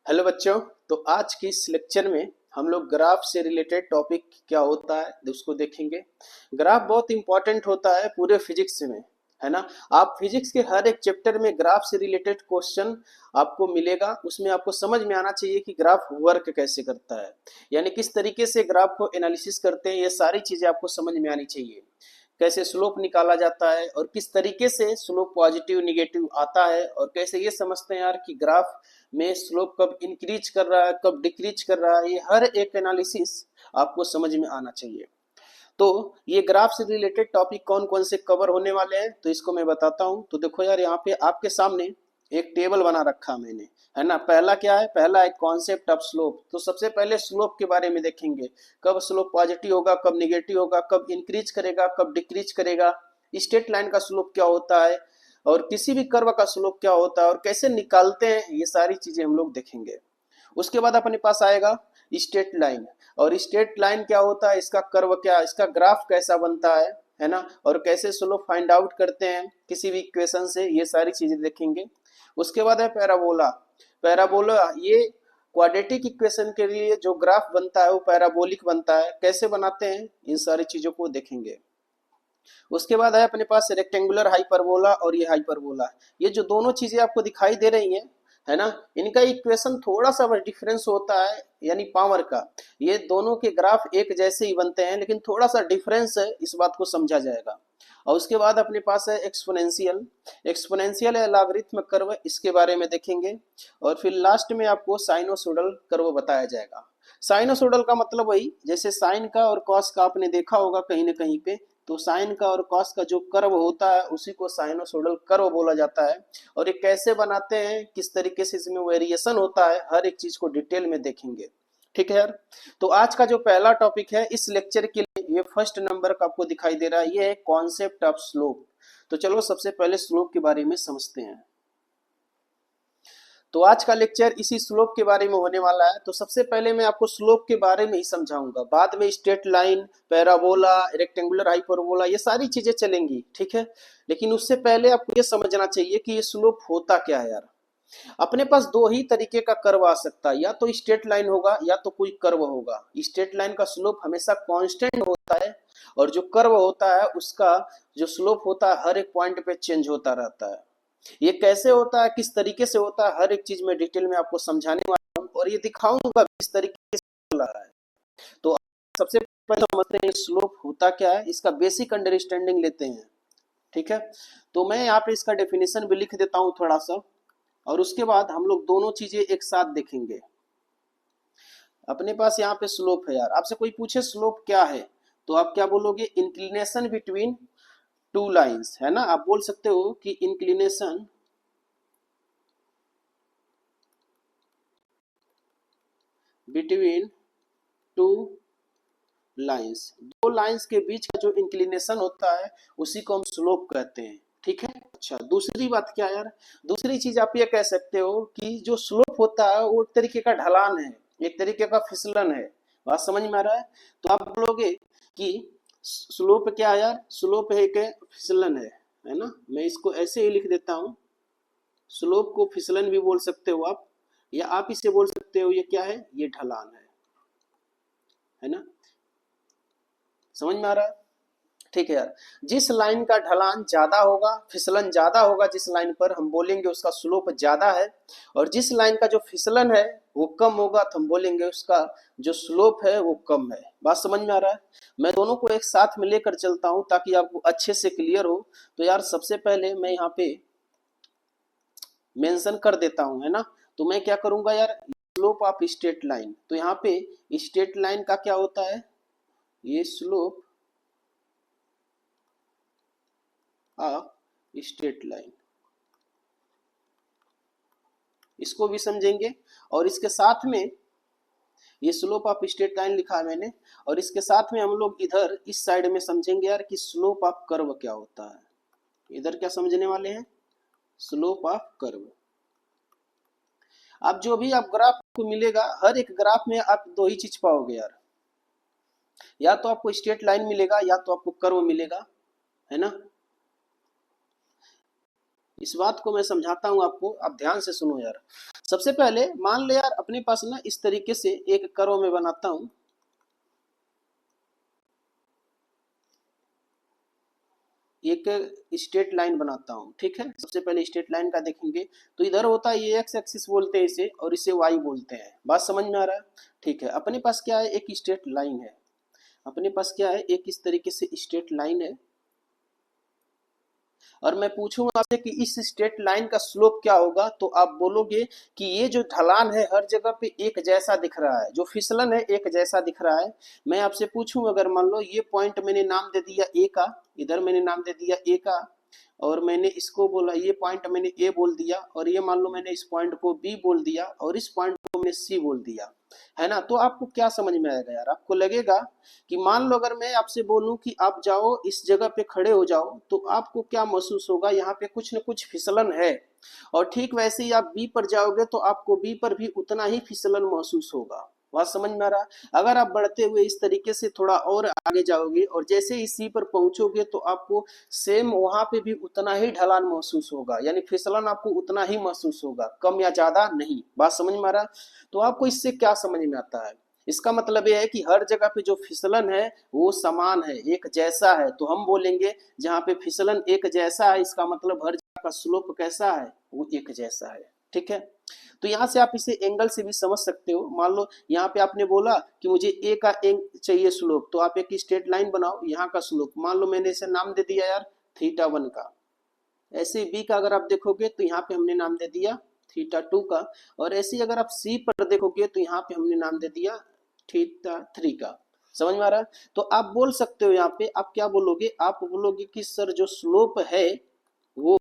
Hello बच्चों। तो आज की इस लेक्चर में हम लोग ग्राफ से रिलेटेड टॉपिक क्या होता है उसको देखेंगे। ग्राफ बहुत इंपॉर्टेंट होता है पूरे फिजिक्स में, है ना। आप फिजिक्स के हर एक चैप्टर में ग्राफ से रिलेटेड क्वेश्चन आपको मिलेगा। उसमें आपको समझ में आना चाहिए कि ग्राफ वर्क कैसे करता है, यानी किस तरीके से ग्राफ को एनालिसिस करते हैं। ये सारी चीजें आपको समझ में आनी चाहिए। कैसे स्लोप निकाला जाता है और किस तरीके से स्लोप पॉजिटिव निगेटिव आता है, और कैसे ये समझते हैं यार कि ग्राफ में स्लोप कब इंक्रीज कर रहा है कब डिक्रीज कर रहा है। ये हर एक एनालिसिस आपको समझ में आना चाहिए। तो ये ग्राफ से रिलेटेड टॉपिक कौन कौन से कवर होने वाले हैं तो इसको मैं बताता हूँ। तो देखो यार, यहाँ पे आपके सामने एक टेबल बना रखा मैंने, है ना। पहला क्या है, पहला एक कॉन्सेप्ट ऑफ स्लोप। तो सबसे पहले स्लोप के बारे में देखेंगे, कब स्लोप पॉजिटिव होगा कब निगेटिव होगा, कब इंक्रीज करेगा कब डिक्रीज करेगा, स्ट्रेट लाइन का स्लोप क्या होता है और किसी भी कर्व का स्लोप क्या होता है और कैसे निकालते हैं, ये सारी चीजें हम लोग देखेंगे। उसके बाद अपने पास आएगा स्ट्रेट लाइन, और स्ट्रेट लाइन क्या होता है, इसका कर्व क्या, इसका ग्राफ कैसा बनता है ना, और कैसे स्लोप फाइंड आउट करते हैं किसी भी इक्वेशन से, ये सारी चीजें देखेंगे। उसके बाद है पैराबोला। पैराबोला ये क्वाड्रेटिक इक्वेशन के लिए जो ग्राफ बनता है वो पैराबोलिक बनता है, कैसे बनाते हैं इन सारी चीजों को देखेंगे। उसके बाद है अपने पास रेक्टेंगुलर हाइपरबोला और ये हाइपरबोला। ये जो दोनों चीजें आपको दिखाई दे रही हैं, है ना, इनका इक्वेशन थोड़ा सा बस डिफरेंस होता है, यानी पावर का। ये दोनों के ग्राफ एक जैसे ही बनते हैं लेकिन थोड़ा सा डिफरेंस है, इस बात को समझा जाएगा। और उसके बाद अपने पास है एक्सपोनेंशियल। एक्सपोनेंशियल या लॉगरिथम कर्व, इसके बारे में देखेंगे। और फिर लास्ट में आपको साइनोसोडल कर्व बताया जाएगा। साइनोसोडल का मतलब वही, जैसे साइन का और कॉस का आपने देखा होगा कहीं ना कहीं पे, तो साइन का और कॉस का जो कर्व होता है उसी को साइनोसोडल कर्व बोला जाता है। और ये कैसे बनाते हैं, किस तरीके से इसमें वेरिएशन होता है, हर एक चीज को डिटेल में देखेंगे। ठीक है यार। तो आज का जो पहला टॉपिक है इस लेक्चर के लिए, ये फर्स्ट नंबर का आपको दिखाई दे रहा है, ये है कॉन्सेप्ट ऑफ स्लोप। तो चलो सबसे पहले स्लोप के बारे में समझते हैं। तो आज का लेक्चर इसी स्लोप के बारे में होने वाला है। तो सबसे पहले मैं आपको स्लोप के बारे में ही समझाऊंगा, बाद में straight line, parabola, rectangular hyperbola, ये सारी चीजें चलेंगी, ठीक है। लेकिन उससे पहले आपको ये समझना चाहिए कि ये स्लोप होता क्या है यार। अपने पास दो ही तरीके का कर्व आ सकता है, या तो स्ट्रेट लाइन होगा या तो कोई कर्व होगा। स्ट्रेट लाइन का स्लोप हमेशा कांस्टेंट होता है, और जो कर्व होता है उसका जो स्लोप होता है हर एक पॉइंट पे चेंज होता रहता है। ये कैसे होता है, किस तरीके से होता है, हर एक चीज में डिटेल में आपको समझाने वाला हूँ और ये दिखाऊंगा किस तरीके से चल रहा है। तो सबसे पहले समझते हैं स्लोप होता क्या है, इसका बेसिक अंडरस्टैंडिंग लेते हैं। ठीक है। तो मैं यहाँ पे इसका डेफिनेशन भी लिख देता हूँ थोड़ा सा, और उसके बाद हम लोग दोनों चीजें एक साथ देखेंगे। अपने पास यहाँ पे स्लोप है यार, आपसे कोई पूछे स्लोप क्या है तो आप क्या बोलोगे, इंक्लिनेशन बिटवीन टू लाइंस, है ना। आप बोल सकते हो कि इंक्लिनेशन बिटवीन टू लाइंस, दो लाइंस के बीच का जो इंक्लिनेशन होता है उसी को हम स्लोप कहते हैं। ठीक है। अच्छा, दूसरी बात क्या यार, दूसरी चीज आप ये कह सकते हो कि जो स्लोप होता है वो एक तरीके का ढलान है, एक तरीके का फिसलन है। बात समझ में आ रहा है। तो आप बोलोगे कि स्लोप क्या है यार, स्लोप है एक फिसलन है ना। मैं इसको ऐसे ही लिख देता हूँ, स्लोप को फिसलन भी बोल सकते हो आप, या आप इसे बोल सकते हो ये क्या है, ये ढलान है ना। समझ में आ रहा है। ठीक है यार। जिस लाइन का ढलान ज्यादा होगा, फिसलन ज्यादा होगा, जिस लाइन पर हम बोलेंगे उसका स्लोप ज्यादा है, और जिस लाइन का जो फिसलन है वो कम होगा तो हम बोलेंगे उसका जो स्लोप है वो कम है। बात समझ में आ रहा है। मैं दोनों को एक साथ में लेकर चलता हूं ताकि आपको अच्छे से क्लियर हो। तो यार सबसे पहले मैं यहाँ पे मेंशन कर देता हूं, है ना। तो मैं क्या करूंगा यार, स्लोप ऑफ स्ट्रेट लाइन। तो यहाँ पे स्ट्रेट लाइन का क्या होता है, ये स्लोप ऑफ स्ट्रेट लाइन, इसको भी समझेंगे। और इसके साथ में ये स्लोप ऑफ स्ट्रेट लाइन लिखा है मैंने, और इसके साथ में हम लोग इधर इस साइड में समझेंगे यार कि स्लोप ऑफ कर्व क्या होता है। इधर क्या समझने वाले हैं, स्लोप ऑफ कर्व। आप जो भी आप ग्राफ को मिलेगा, हर एक ग्राफ में आप दो ही चीज पाओगे यार, या तो आपको स्ट्रेट लाइन मिलेगा या तो आपको कर्व मिलेगा, है ना। इस बात को मैं समझाता हूं आपको, आप ध्यान से सुनो यार। सबसे पहले मान लो यार अपने पास ना इस तरीके से एक कर्व में बनाता हूं, एक स्ट्रेट लाइन बनाता हूं, ठीक है। सबसे पहले स्ट्रेट लाइन का देखेंगे तो इधर होता है ये एक्स एक्सिस बोलते हैं इसे, और इसे वाई बोलते हैं। बात समझ में आ रहा है? ठीक है, अपने पास क्या है, एक स्ट्रेट लाइन है। अपने पास क्या है, एक इस तरीके से स्ट्रेट लाइन है, और मैं पूछूंगा आपसे कि इस स्ट्रेट लाइन का स्लोप क्या होगा, तो आप बोलोगे कि ये जो ढलान है हर जगह पे एक जैसा दिख रहा है, जो फिसलन है एक जैसा दिख रहा है। मैं आपसे पूछूं, अगर मान लो ये पॉइंट मैंने नाम दे दिया ए का, इधर मैंने नाम दे दिया ए का, और मैंने इसको बोला, ये पॉइंट मैंने ए बोल दिया, और ये मान लो मैंने इस पॉइंट को बी बोल दिया, और इस पॉइंट को मैंने सी बोल दिया, है ना। तो आपको क्या समझ में आएगा यार, आपको लगेगा कि मान लो अगर मैं आपसे बोलूं कि आप जाओ इस जगह पे खड़े हो जाओ, तो आपको क्या महसूस होगा, यहाँ पे कुछ न कुछ फिसलन है। और ठीक वैसे ही आप बी पर जाओगे तो आपको बी पर भी उतना ही फिसलन महसूस होगा। बात समझ में आ रहा? अगर आप बढ़ते हुए इस तरीके से थोड़ा और आगे जाओगे और जैसे ही सी पर पहुंचोगे तो आपको सेम वहां पे भी उतना ही ढलान महसूस होगा, यानी फिसलन आपको उतना ही महसूस होगा, कम या ज्यादा नहीं। बात समझ में आ रहा? तो आपको इससे क्या समझ में आता है, इसका मतलब यह है कि हर जगह पे जो फिसलन है वो समान है, एक जैसा है। तो हम बोलेंगे जहाँ पे फिसलन एक जैसा है, इसका मतलब हर जगह का स्लोप कैसा है, वो एक जैसा है, ठीक है। तो यहाँ से आप इसे एंगल से भी समझ सकते हो। मान लो यहाँ पे आपने बोला कि मुझे ए का एंग चाहिए स्लोप, तो आप एक स्ट्रेट लाइन बनाओ, यहाँ का स्लोप मान लो मैंने इसे नाम दे दिया यार θ1 का। ऐसे बी का अगर आप देखोगे तो यहाँ पे हमने नाम दे दिया θ2 का, और ऐसे ही अगर आप सी पर देखोगे तो यहाँ पे हमने नाम दे दिया θ3 का। समझ में आ रहा है? तो आप बोल सकते हो, यहाँ पे आप क्या बोलोगे, आप बोलोगे कि सर जो स्लोप है वो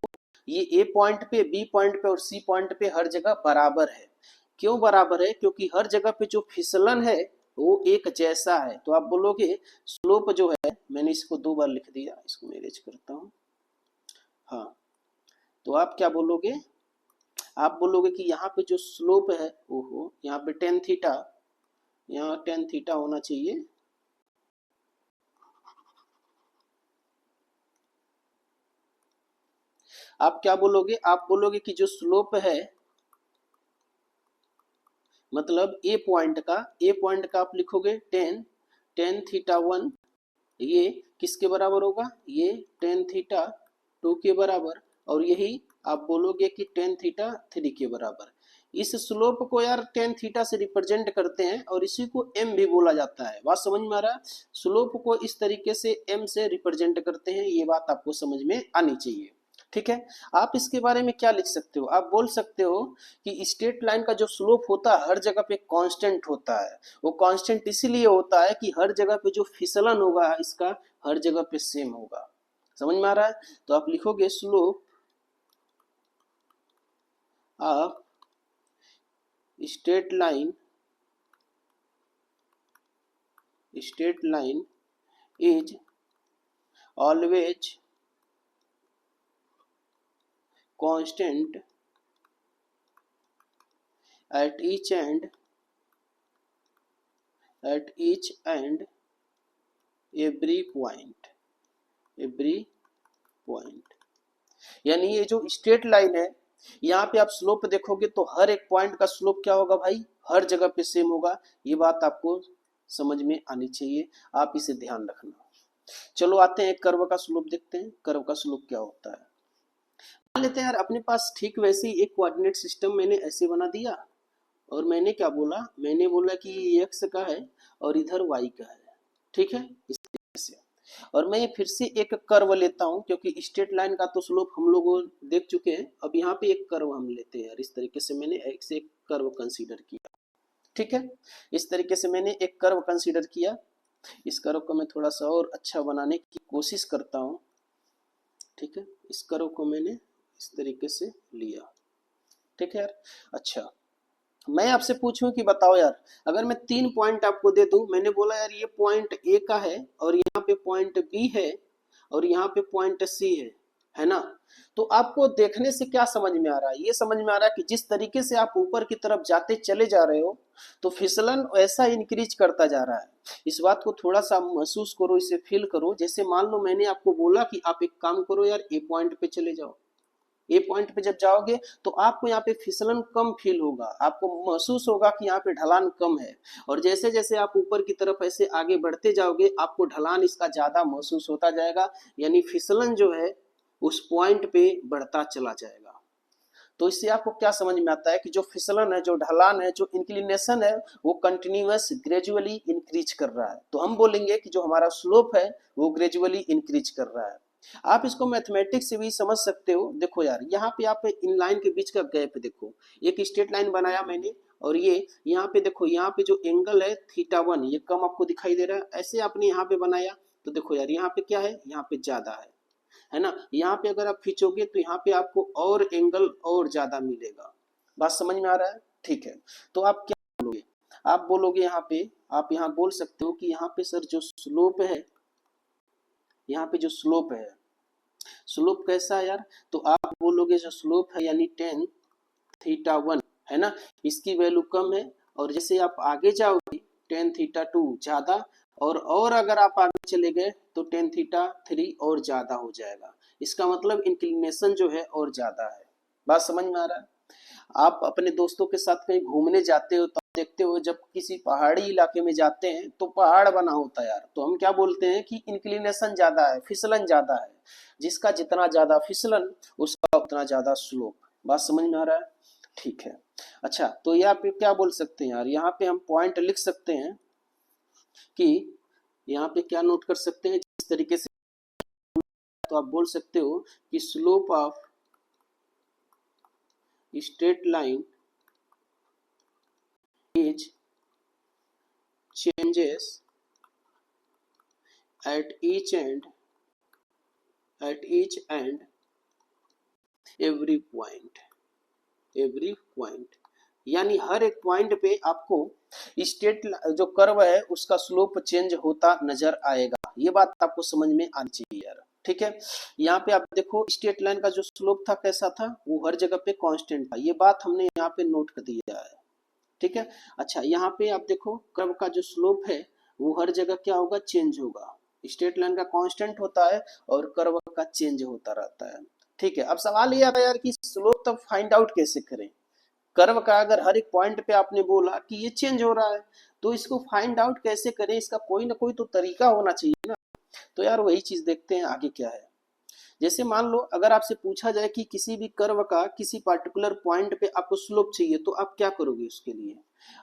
ये ए पॉइंट पे, बी पॉइंट पे और सी पॉइंट पे हर जगह बराबर है। क्यों बराबर है? क्योंकि हर जगह पे जो फिसलन है वो एक जैसा है। तो आप बोलोगे स्लोप जो है, मैंने इसको 2 बार लिख दिया, इसको मैं इरेज करता हूँ। हाँ, तो आप क्या बोलोगे, आप बोलोगे कि यहाँ पे जो स्लोप है, ओहो यहाँ पे टेन थीटा, यहाँ टेन थीटा होना चाहिए। आप क्या बोलोगे, आप बोलोगे कि जो स्लोप है मतलब ए पॉइंट का, ए पॉइंट का आप लिखोगे टेन, टेन थीटा 1 ये किसके बराबर होगा, ये टेन थीटा 2 के बराबर, और यही आप बोलोगे कि टेन थीटा 3 के बराबर। इस स्लोप को यार टेन थीटा से रिप्रेजेंट करते हैं और इसी को एम भी बोला जाता है। बात समझ में आ रहा है? स्लोप को इस तरीके से एम से रिप्रेजेंट करते हैं, ये बात आपको समझ में आनी चाहिए, ठीक है। आप इसके बारे में क्या लिख सकते हो, आप बोल सकते हो कि स्ट्रेट लाइन का जो स्लोप होता है हर जगह पे कांस्टेंट होता है। वो कांस्टेंट इसीलिए होता है कि हर जगह पे जो फिसलन होगा इसका हर जगह पे सेम होगा। समझ में आ रहा है? तो आप लिखोगे slope of straight line, straight line is always constant at each end, at each and every point, every point। यानी ये जो स्ट्रेट लाइन है, यहाँ पे आप स्लोप देखोगे तो हर एक पॉइंट का स्लोप क्या होगा भाई, हर जगह पे सेम होगा। ये बात आपको समझ में आनी चाहिए, आप इसे ध्यान रखना। चलो आते हैं कर्व का स्लोप देखते हैं, कर्व का स्लोप क्या होता है। मान लेते हैं यार अपने पास ठीक वैसे ही एक कोऑर्डिनेट सिस्टम मैंने ऐसे बना दिया, और मैंने क्या बोला, मैंने बोला कि ये एक्स का है और इधर वाई का है, ठीक है, इस तरीके से। और मैं फिर से एक कर्व लेता हूं, क्योंकि स्ट्रेट लाइन का तो स्लोप हम लोग देख चुके हैं। अब यहाँ पे एक कर्व हम लेते हैं, इस तरीके से मैंने एक कर्व कंसीडर किया, ठीक है। इस तरीके से मैंने एक कर्व कंसीडर किया। इस कर्व को मैं थोड़ा सा और अच्छा बनाने की कोशिश करता हूँ, ठीक है। इस कर्व को मैंने इस तरीके से लिया, ठीक है यार। अच्छा, मैं आपसे पूछूं कि बताओ यार, अगर मैं 3 पॉइंट आपको दे दूं, मैंने बोला यार ये पॉइंट ए का है और यहाँ पे पॉइंट बी है और यहाँ पे पॉइंट सी है ना। तो आपको देखने से क्या समझ में आ रहा है, ये समझ में आ रहा है कि जिस तरीके से आप ऊपर की तरफ जाते चले जा रहे हो तो फिसलन ऐसा इंक्रीज करता जा रहा है। इस बात को थोड़ा सा महसूस करो, इसे फील करो। जैसे मान लो मैंने आपको बोला कि आप एक काम करो यार, ए पॉइंट पे चले जाओ, ए पॉइंट पे जब जाओगे तो आपको यहाँ पे फिसलन कम फील होगा, आपको महसूस होगा कि यहाँ पे ढलान कम है। और जैसे जैसे आप ऊपर की तरफ ऐसे आगे बढ़ते जाओगे आपको ढलान इसका ज्यादा महसूस होता जाएगा, यानी फिसलन जो है उस पॉइंट पे बढ़ता चला जाएगा। तो इससे आपको क्या समझ में आता है कि जो फिसलन है, जो ढलान है, जो इंक्लिनेशन है, वो कंटिन्यूअस ग्रेजुअली इंक्रीज कर रहा है। तो हम बोलेंगे कि जो हमारा स्लोप है वो ग्रेजुअली इंक्रीज कर रहा है। आप इसको मैथमेटिक्स से भी समझ सकते हो। देखो यार, यहाँ पे आप इन लाइन के बीच का गैप देखो, एक स्ट्रेट लाइन बनाया मैंने, और ये यहाँ पे देखो, यहाँ पे जो एंगल है θ1 ये कम आपको दिखाई दे रहा है। ऐसे आपने यहाँ पे बनाया तो देखो यार, यहाँ पे क्या है, यहाँ पे ज्यादा है ना। यहाँ पे अगर आप खींचोगे तो यहाँ पे आपको और एंगल और ज्यादा मिलेगा। बात समझ में आ रहा है? ठीक है। तो आप क्या बोलोगे, आप बोलोगे यहाँ पे, आप यहाँ बोल सकते हो कि यहाँ पे सर जो स्लोप है, यहाँ पे जो स्लोप है, स्लोप कैसा है यार, तो आप बोलोगे जो स्लोप है यानी tan θ1 है ना, इसकी वैल्यू कम है। और जैसे आप आगे जाओगे tan θ2 ज्यादा, और अगर आप आगे चले गए तो tan θ3 और ज्यादा हो जाएगा। इसका मतलब इंक्लिनेशन जो है और ज्यादा है। बात समझ में आ रहा है? आप अपने दोस्तों के साथ कहीं घूमने जाते हो तो देखते हो, जब किसी पहाड़ी इलाके में जाते हैं तो पहाड़ बना होता है यार, तो हम क्या बोलते हैं कि इंक्लिनेशन ज्यादा है, फिसलन ज्यादा है। जिसका जितना ज्यादा फिसलन उसका उतना ज्यादा स्लोप। बात समझ में आ रहा है? ठीक है। अच्छा, तो यहाँ पे क्या बोल सकते हैं यार, यहाँ पे हम पॉइंट लिख सकते हैं कि यहाँ पे क्या नोट कर सकते हैं जिस तरीके से, तो आप बोल सकते हो कि slope of straight line is changes at each end every point, यानी हर एक पॉइंट पे आपको स्ट्रेट जो कर्व है उसका स्लोप चेंज होता नजर आएगा। ये बात आपको समझ में आनी चाहिए यार। ठीक है, यहाँ पे आप देखो स्ट्रेट लाइन का जो स्लोप था कैसा था, वो हर जगह पे कांस्टेंट था। ये बात हमने यहाँ पे नोट कर दिया है। ठीक है। अच्छा, यहाँ पे आप देखो कर्व का जो स्लोप है वो हर जगह क्या होगा, चेंज होगा। स्ट्रेट लाइन का कांस्टेंट होता है और कर्व का चेंज होता रहता है। ठीक है। अब सवाल ये आता है यार कि स्लोप तब फाइंड आउट कैसे करें। कर्व का अगर हर एक पॉइंट पे आपने बोला कि ये चेंज हो रहा है, तो इसको फाइंड आउट कैसे करें, इसका कोई ना कोई तो तरीका होना चाहिए ना। तो यार वही चीज देखते हैं आगे क्या है। जैसे मान लो अगर आपसे पूछा जाए कि किसी भी कर्व का किसी पार्टिकुलर पॉइंट पे आपको स्लोप चाहिए, तो आप क्या करोगे उसके लिए,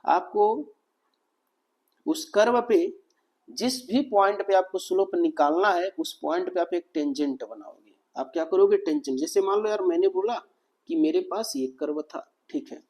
आपको उस कर्व पे जिस भी पॉइंट पे आपको स्लोप निकालना है उस पॉइंट पे आप एक टेंजेंट बनाओगे। आप क्या करोगे, टेंजेंट। जैसे मान लो यार मैंने बोला कि मेरे पास ये कर्व था, ठीक है,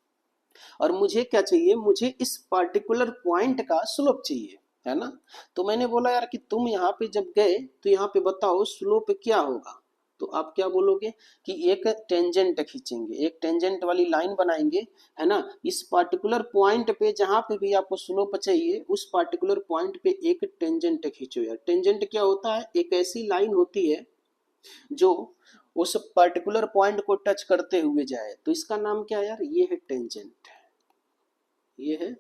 और मुझे क्या चाहिए, मुझे इस पार्टिकुलर पॉइंट का स्लोप चाहिए, है ना। तो मैंने बोला यार कि तुम यहाँ पे जब गए तो यहाँ पे बताओ स्लोप क्या होगा। तो आप क्या बोलोगे कि एक टेंजेंट खींचेंगे, एक टेंजेंट वाली लाइन बनाएंगे, है ना। इस पार्टिकुलर पॉइंट पे जहां पे भी आपको स्लोप चाहिए उस पार्टिकुलर पॉइंट पे एक टेंजेंट खींचो यार। टेंजेंट क्या होता है, एक ऐसी लाइन होती है जो उस पर्टिकुलर पॉइंट को टच करते हुए जाए, तो इसका नाम क्या है यार, ये है टेंजेंट, ये है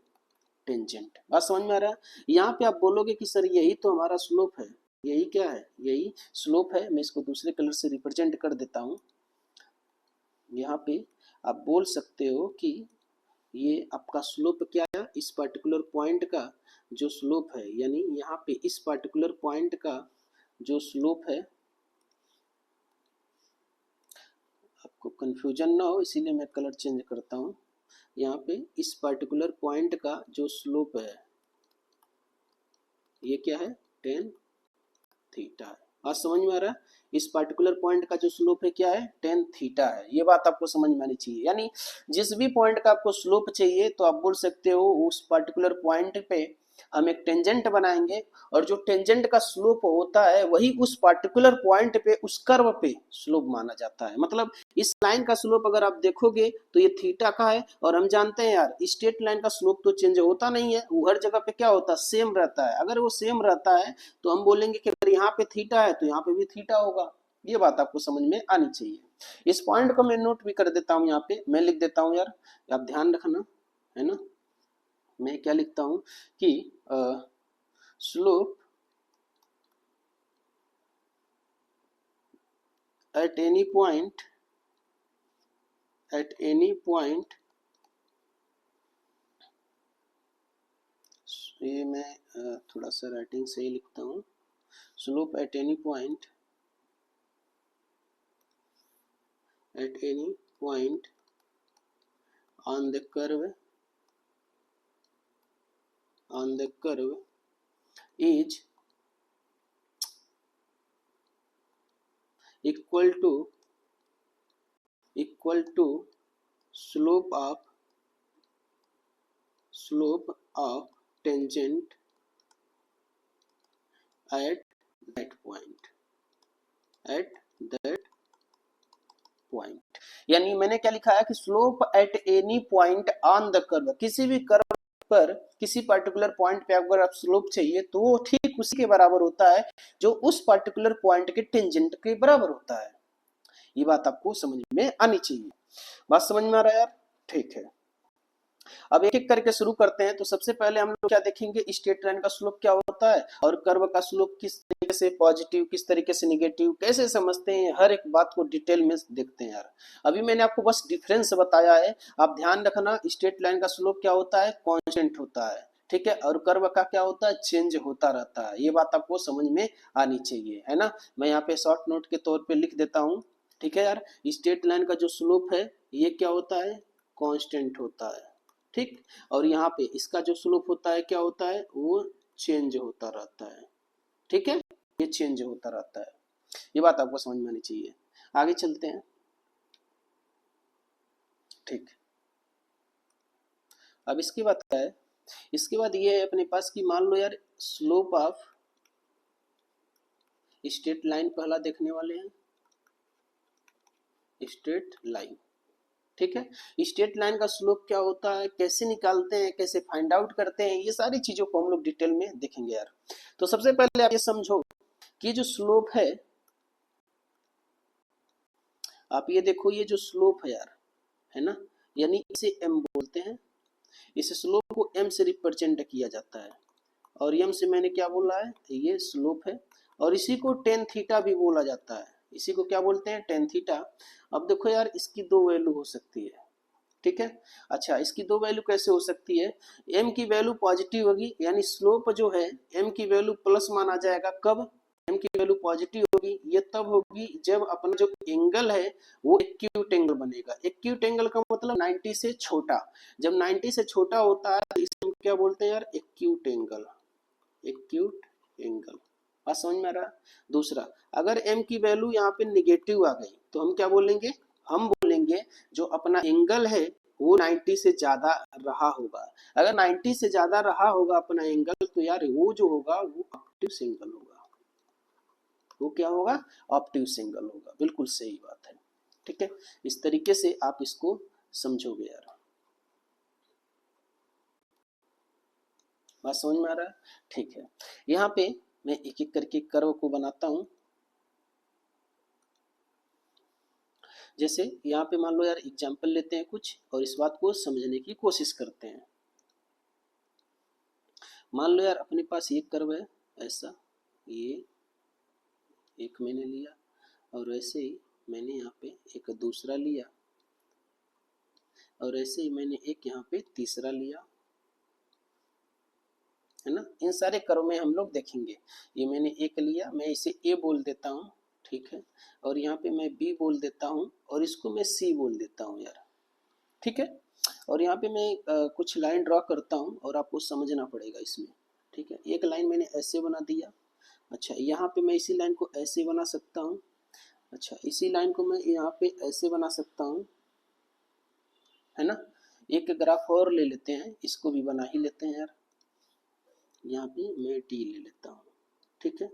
टेंजेंट। बात समझ में आ रहा है? यहाँ पे आप बोलोगे कि सर यही तो हमारा स्लोप है, यही क्या है, यही स्लोप है। मैं इसको दूसरे कलर से रिप्रेजेंट कर देता हूँ। यहाँ पे आप बोल सकते हो कि ये आपका स्लोप क्या है, इस पर्टिकुलर पॉइंट का जो स्लोप है, यानी यहाँ पे इस पर्टिकुलर पॉइंट का जो स्लोप है, आपको कंफ्यूजन ना हो इसीलिए मैं कलर चेंज करता हूँ। यहाँ पे इस पर्टिकुलर पॉइंट का जो स्लोप है ये क्या है, tan थीटा है। आज समझ में आ रहा है? इस पर्टिकुलर पॉइंट का जो स्लोप है क्या है, tan थीटा है। ये बात आपको समझ में आनी चाहिए। यानी जिस भी पॉइंट का आपको स्लोप चाहिए तो आप बोल सकते हो उस पर्टिकुलर पॉइंट पे हम एक टेंजेंट बनाएंगे, और जो टेंजेंट का स्लोप होता है वही उस पर्टिकुलर पॉइंट पे उस कर्व पे स्लोप माना जाता है। मतलब इस लाइन का स्लोप अगर आप देखोगे तो ये थीटा का है, और हम जानते हैं यार स्ट्रेट लाइन का स्लोप तो चेंज होता नहीं है, वो हर जगह पे क्या होता है, सेम रहता है। अगर वो सेम रहता है तो हम बोलेंगे कि अगर यहाँ पे थीटा है तो यहाँ पे भी थीटा होगा। ये बात आपको समझ में आनी चाहिए। इस पॉइंट को मैं नोट भी कर देता हूँ, यहाँ पे मैं लिख देता हूँ यार, आप ध्यान रखना, है ना। मैं क्या लिखता हूँ कि slope at any point at any point, ये मैं थोड़ा सा राइटिंग सही लिखता हूँ, slope at any point on the curve is equal to slope of tangent at that point, यानी मैंने क्या लिखा है कि slope at any point on the curve, किसी भी कर्व पर किसी पर्टिकुलर पॉइंट पे अगर आप स्लोप चाहिए तो वो ठीक उसी के बराबर होता है जो उस पर्टिकुलर पॉइंट के टेंजेंट के बराबर होता है। ये बात आपको समझ में आनी चाहिए। बात समझ में आ रहा है यार? ठीक है, अब एक एक करके शुरू करते हैं। तो सबसे पहले हम लोग क्या देखेंगे, स्ट्रेट लाइन का स्लोप क्या होता है और कर्व का स्लोप किस तरीके से पॉजिटिव, किस तरीके से नेगेटिव, कैसे समझते हैं, हर एक बात को डिटेल में देखते हैं यार। अभी मैंने आपको बस डिफरेंस बताया है, आप ध्यान रखना। स्ट्रेट लाइन का स्लोप क्या होता है, कांस्टेंट होता है, ठीक है, और कर्व का क्या होता है, चेंज होता रहता है। ये बात आपको समझ में आनी चाहिए, है ना। मैं यहाँ पे शॉर्ट नोट के तौर पे लिख देता हूँ, ठीक है यार। स्ट्रेट लाइन का जो स्लोप है ये क्या होता है, कांस्टेंट होता है, ठीक। और यहाँ पे इसका जो स्लोप होता है क्या होता है, वो चेंज होता रहता है, ठीक है, ये चेंज होता रहता है। ये बात आपको समझ में आनी चाहिए। आगे चलते हैं, ठीक। अब इसके बाद क्या है, इसके बाद ये है अपने पास कि मान लो यार स्लोप ऑफ स्ट्रेट लाइन पहला देखने वाले हैं, स्ट्रेट लाइन, ठीक है। स्ट्रेट लाइन का स्लोप क्या होता है, कैसे निकालते हैं, कैसे फाइंड आउट करते हैं, ये सारी चीजों को हम लोग डिटेल में देखेंगे यार। तो सबसे पहले आप ये समझो कि जो स्लोप है, आप ये देखो, ये जो स्लोप है यार, है ना, यानी इसे m बोलते हैं। इस स्लोप को m से रिप्रेजेंट किया जाता है, और m से मैंने क्या बोला है, ये स्लोप है, और इसी को टेन थीटा भी बोला जाता है। इसी को क्या बोलते हैं, टेन थीटा। अब देखो यार, इसकी दो वैल्यू हो सकती है, ठीक है। अच्छा, इसकी दो वैल्यू कैसे हो सकती है, m की वैल्यू पॉजिटिव होगी, यानी स्लोप जो है m की वैल्यू प्लस माना जाएगा। कब m की वैल्यू पॉजिटिव होगी, ये तब होगी जब अपना जो एंगल है वो एक्यूट एंगल बनेगा। एक्यूट एंगल का मतलब 90 से छोटा। जब 90 से छोटा होता है तो इसे हम क्या बोलते हैं यार, एक्यूट एंगल, एक्यूट एंगल। बात समझ में आ रहा है। दूसरा, अगर m की वैल्यू यहाँ पे निगेटिव आ गई तो हम क्या बोलेंगे, हम बोलेंगे जो अपना एंगल है वो 90 से ज्यादा रहा होगा। अगर 90 से ज्यादा रहा होगा अपना एंगल, तो यार वो जो होगा वो ऑप्टिव एंगल होगा। वो क्या होगा, ऑप्टिव एंगल होगा। बिल्कुल सही बात है, ठीक है। इस तरीके से आप इसको समझोगे यार। बात समझ में आ रहा है, ठीक है। यहाँ पे मैं एक एक करके कर्व को बनाता हूं। जैसे यहाँ पे मान लो यार, एग्जाम्पल लेते हैं कुछ और इस बात को समझने की कोशिश करते हैं। मान लो यार अपने पास एक कर्व है ऐसा, ये एक मैंने लिया, और ऐसे ही मैंने यहाँ पे एक दूसरा लिया, और ऐसे ही मैंने एक यहाँ पे तीसरा लिया, है ना। इन सारे कर्व में हम लोग देखेंगे। ये मैंने एक लिया, मैं इसे ए बोल देता हूँ, ठीक है, और यहाँ पे मैं बी बोल देता हूँ, और इसको मैं सी बोल देता हूँ यार, ठीक है। और यहाँ पे मैं कुछ लाइन ड्रॉ करता हूँ और आपको समझना पड़ेगा इसमें, ठीक है। एक लाइन मैंने ऐसे बना दिया। अच्छा, यहाँ पे मैं इसी लाइन को ऐसे बना सकता हूँ। अच्छा, इसी लाइन को मैं यहाँ पे ऐसे बना सकता हूँ, है ना। एक ग्राफ और ले लेते हैं, इसको भी बना ही लेते हैं यार। यहाँ पे मैं टी ले लेता हूँ, ठीक है।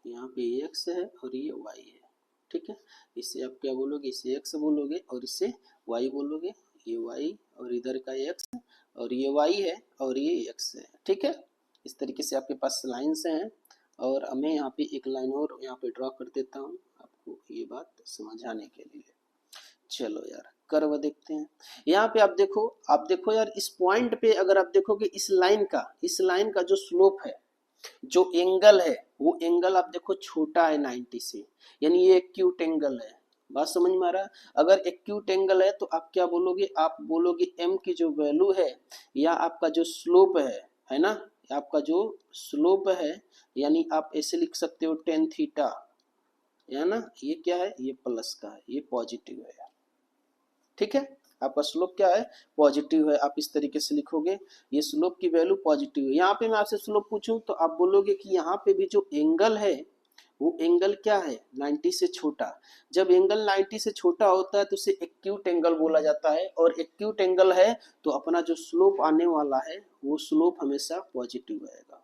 यहाँ पे x है और ये y है, ठीक है। इसे आप क्या बोलोगे, इसे x बोलोगे और इसे y बोलोगे। ये y और इधर का x, और ये y है और ये x है, ठीक है। इस तरीके से आपके पास लाइन्स हैं। और मैं यहाँ पे एक लाइन और यहाँ पे ड्रॉ कर देता हूँ आपको ये बात समझाने के लिए। चलो यार, कर्व देखते हैं। यहाँ पे आप देखो यार, इस पॉइंट पे अगर आप देखोगे इस लाइन का जो स्लोप है, जो एंगल है वो एंगल आप देखो छोटा है 90 से, यानी ये एक्यूट एंगल है। बात समझ में आ रहा है? अगर एक्यूट एंगल है तो आप क्या बोलोगे, आप बोलोगे एम की जो वैल्यू है या आपका जो स्लोप है ना, आपका जो स्लोप है, यानी आप ऐसे लिख सकते हो टेन थीटा, है ना, ये क्या है, ये प्लस का है, ये पॉजिटिव है। ठीक है, आपका स्लोप क्या है, पॉजिटिव है। आप इस तरीके से लिखोगे, ये स्लोप की वैल्यू पॉजिटिव है। यहाँ पे मैं आपसे स्लोप पूछूं तो आप बोलोगे कि यहाँ पे भी जो एंगल है वो एंगल क्या है, 90 से छोटा। जब एंगल 90 से छोटा होता है तो उसे एक्यूट एंगल बोला जाता है, और एक्यूट एंगल है तो अपना जो स्लोप आने वाला है वो स्लोप हमेशा पॉजिटिव आएगा।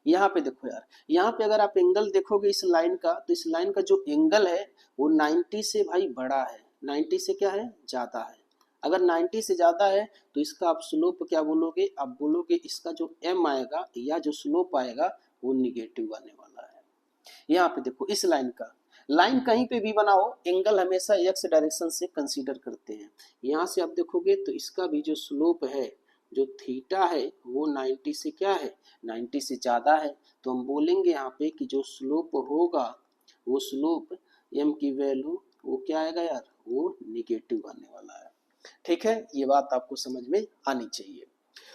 यहाँ पे देखो यार, यहाँ पे अगर आप एंगल देखोगे इस लाइन का, तो इस लाइन का जो एंगल है वो 90 से भाई बड़ा है, 90 से क्या है, ज्यादा है। अगर 90 से ज्यादा है तो इसका आप स्लोप क्या बोलोगे, आप बोलोगे इसका जो एम आएगा या जो स्लोप आएगा वो निगेटिव आने वाला है। यहाँ पे देखो इस लाइन का, लाइन कहीं पे भी बनाओ एंगल हमेशा एक्स डायरेक्शन से कंसीडर करते हैं। यहाँ से आप देखोगे तो इसका भी जो स्लोप है, जो थीटा है, वो 90 से क्या है, 90 से ज्यादा है। तो हम बोलेंगे यहाँ पे कि जो स्लोप होगा वो स्लोप एम की वैल्यू वो क्या आएगा यार, वो निगेटिव आने वाला है। ठीक है, ये बात आपको समझ में आनी चाहिए।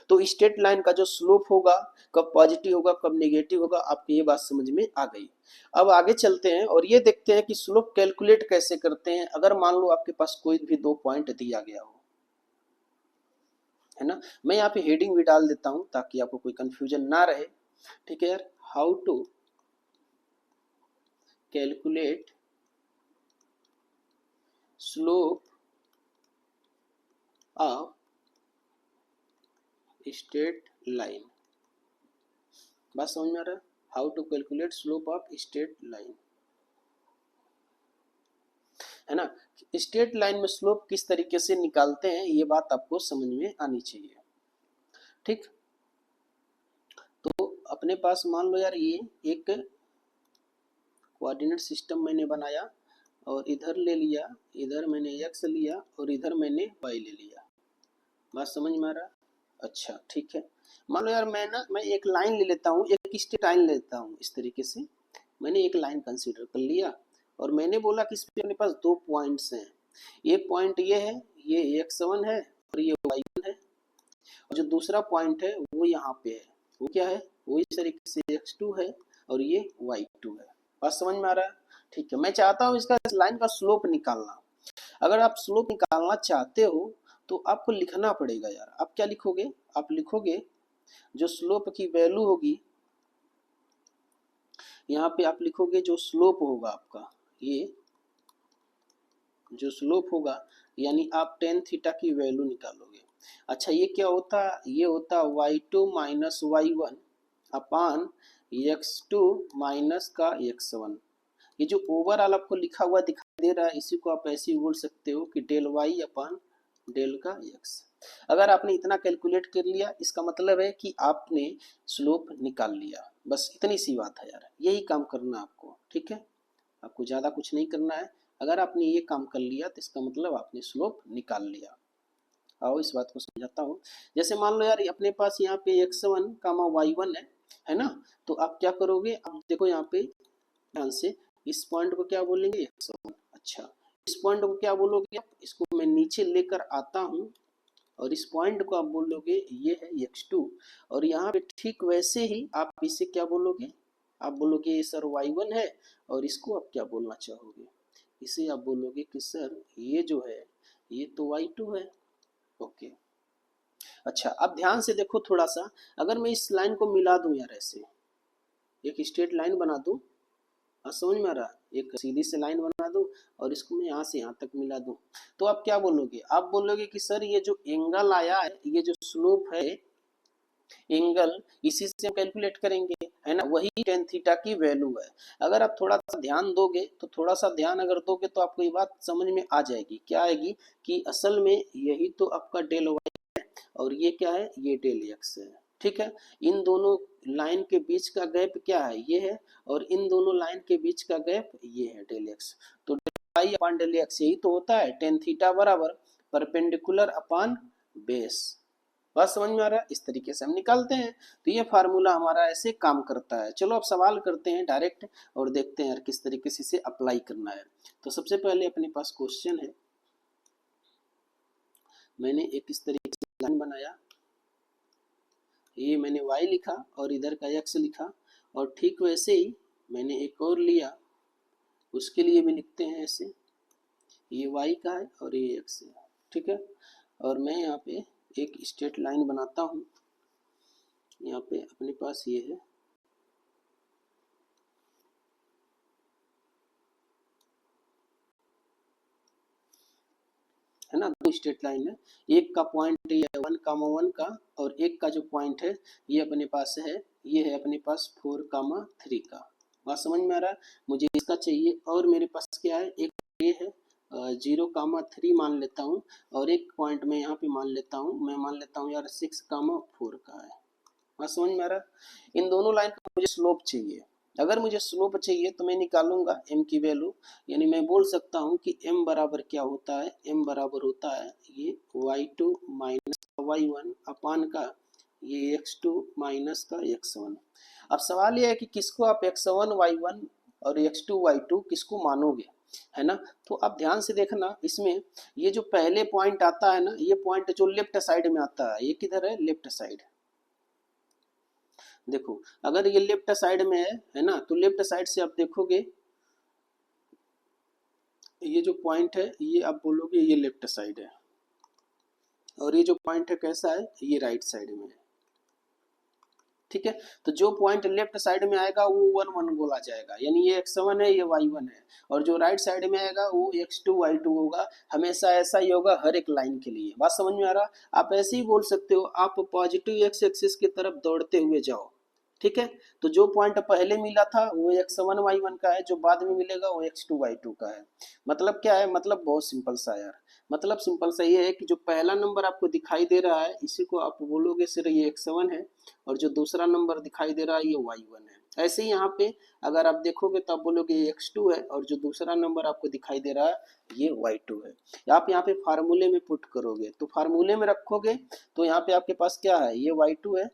तो स्ट्रेट लाइन का जो स्लोप होगा कब पॉजिटिव होगा कब नेगेटिव होगा, आपको ये बात समझ में आ गई। अब आगे चलते हैं और ये देखते हैं कि स्लोप कैलकुलेट कैसे करते हैं। अगर मान लो आपके पास कोई भी दो पॉइंट दिया गया हो, है ना, मैं यहाँ पे हेडिंग भी डाल देता हूं ताकि आपको कोई कंफ्यूजन ना रहे। ठीक है यार, how to calculate slope of straight line. बात समझ में आ रहा है, how to calculate slope of straight line, है ना। स्ट्रेट लाइन में स्लोप किस तरीके से निकालते हैं ये बात आपको समझ में आनी चाहिए। ठीक, तो अपने पास मान लो यार ये एक कोऑर्डिनेट सिस्टम मैंने बनाया और इधर ले लिया, इधर मैंने एक्स लिया और इधर मैंने वाई ले लिया। बात समझ में आ रहा? अच्छा ठीक है, मान लो यार मैं एक लाइन ले लेता हूँ, एक स्ट्रेट लाइन लेता हूँ। इस तरीके से मैंने एक लाइन कंसीडर कर लिया और मैंने बोला कि इस पे अपने पास दो पॉइंट्स हैं। एक पॉइंट ये है, ये x1 है और ये y1 है, और जो दूसरा पॉइंट है वो यहाँ पे है, वो क्या है, वो इस तरीके से x2 है और ये y2 है। बात समझ में आ रहा है? ठीक है, मैं चाहता हूँ इसका लाइन का स्लोप निकालना। अगर आप स्लोप निकालना चाहते हो तो आपको लिखना पड़ेगा यार। आप क्या लिखोगे, आप लिखोगे जो स्लोप की वैल्यू होगी, यहाँ पे आप लिखोगे जो स्लोप होगा आपका, ये जो स्लोप होगा, यानी आप टेन थीटा की वैल्यू निकालोगे। अच्छा ये क्या होता, ये होता y2 माइनस y1 अपान x2 माइनस का x1। ये जो ओवरऑल आपको लिखा हुआ दिखाई दे रहा है इसी को आप ऐसे ही बोल सकते हो कि डेल y अपान डेल का x। अगर आपने इतना कैलकुलेट कर लिया इसका मतलब है कि आपने स्लोप निकाल लिया। बस इतनी सी बात है यार, यही काम करना आपको। ठीक है, आपको ज़्यादा कुछ नहीं करना है। अगर आपने ये काम कर लिया तो इसका मतलब आपने स्लोप निकाल लिया। आओ इस बात को समझाता हूँ। जैसे मान लो यार अपने पास यहाँ पे x1 कामा y1 है ना, तो आप क्या करोगे, आप देखो यहाँ पे ध्यान से, इस पॉइंट को क्या बोलेंगे, x1। अच्छा, इस पॉइंट को क्या बोलोगे, इसको मैं नीचे लेकर आता हूँ और इस पॉइंट को आप बोलोगे ये है x2, और यहाँ पे ठीक वैसे ही आप इसे क्या बोलोगे, आप बोलोगे ये सर y1 है, और इसको आप क्या बोलना चाहोगे, इसे आप बोलोगे कि सर ये जो है ये तो y2 है। ओके, अच्छा अब ध्यान से देखो थोड़ा सा, अगर मैं इस लाइन को मिला दूं यार, ऐसे एक स्ट्रेट लाइन बना दूं, समझ में आ रहा, एक सीधी से लाइन बना दूं और इसको मैं यहाँ से यहाँ तक मिला दूं, तो आप क्या बोलोगे, आप बोलोगे कि सर ये जो एंगल आया है, ये जो स्लोप है एंगल, इसी से हम कैलकुलेट करेंगे, है ना, वही टेन थीटा की वैल्यू है। अगर आप थोड़ा सा ध्यान दोगे तो थोड़ा सा ध्यान अगर दोगे तो आपको ये बात समझ में आ जाएगी, क्या आएगी कि असल में यही तो आपका डेल वाई है और ये क्या है, ये डेल एक्स है। ठीक है, इन दोनों लाइन के बीच का गैप क्या है, ये है, और इन दोनों लाइन के बीच का गैप ये है डेल एक्स। तो del y upon del x यही तो होता है टेन थीटा बराबर परपेंडिकुलर अपान बेस। बात समझ में आ रहा है? इस तरीके से हम निकालते हैं। तो ये फार्मूला हमारा ऐसे काम करता है। चलो अब सवाल करते हैं डायरेक्ट और देखते हैं यार किस तरीके से इसे अप्लाई करना है। तो सबसे पहले अपने पास क्वेश्चन है, मैंने एक इस तरीके से लाइन बनाया, ये मैंने y लिखा और इधर का x लिखा, और ठीक वैसे ही मैंने एक और लिया, उसके लिए भी लिखते हैं ऐसे, ये y का है और ये x है, ठीक है। और मैं यहाँ पे एक स्ट्रेट लाइन बनाता हूँ, यहाँ पे अपने पास ये है ना, दो स्ट्रेट लाइन है, एक का पॉइंट ये है 1,1 का, और एक का जो पॉइंट है ये अपने पास है, ये है अपने पास 4,3 का। बात समझ में आ रहा है? मुझे इसका चाहिए, और मेरे पास क्या है, एक ये है 0,3 मान लेता हूँ, और एक पॉइंट में यहाँ पे मान लेता हूँ, मैं मान लेता हूँ यार 6,4 का है। बात समझ में आ रहा है? इन दोनों लाइन का मुझे स्लोप चाहिए। अगर मुझे स्लोप चाहिए तो मैं निकालूंगा m की वैल्यू, यानी मैं बोल सकता हूँ कि m बराबर क्या होता है, m बराबर होता है ये y2 माइनस y1 अपान का ये x2 माइनस का x1। अब सवाल ये है कि किसको आप x1 y1 और x2 y2 किसको मानोगे, है ना। तो आप ध्यान से देखना, इसमें ये जो पहले पॉइंट आता है ना, ये पॉइंट जो लेफ्ट साइड में आता है, ये किधर है, लेफ्ट साइड। देखो अगर ये लेफ्ट साइड में है ना, तो लेफ्ट साइड से आप देखोगे ये जो पॉइंट है ये आप बोलोगे ये लेफ्ट साइड है, और ये जो पॉइंट है कैसा है, ये राइट साइड में है, ठीक है। तो जो पॉइंट लेफ्ट साइड में आएगा वो 1,1 बोला जाएगा, यानी ये x1 है, ये y1 है, और जो राइट साइड में आएगा वो x2 y2 होगा। हमेशा ऐसा ही होगा हर एक लाइन के लिए। बात समझ में आ रहा? आप ऐसे ही बोल सकते हो, आप पॉजिटिव एक्स एक्सिस की तरफ दौड़ते हुए जाओ, ठीक है। तो जो पॉइंट पहले मिला था वो x1 y1 का है, जो बाद में मिलेगा वो x2 y2 का है। मतलब क्या है, मतलब बहुत सिंपल सा यार, मतलब सिंपल सा ये है कि जो पहला नंबर आपको दिखाई दे रहा है इसी को आप बोलोगे सिर्फ ये x1 है, और जो दूसरा नंबर दिखाई दे रहा है ये y1 है। ऐसे ही यहाँ पे अगर आप देखोगे तो आप बोलोगे ये x2 है, और जो दूसरा नंबर आपको दिखाई दे रहा है ये y2 है। आप यहाँ पे फार्मूले में पुट करोगे, तो फार्मूले में रखोगे तो यहाँ पे आपके पास क्या है, ये y2 है,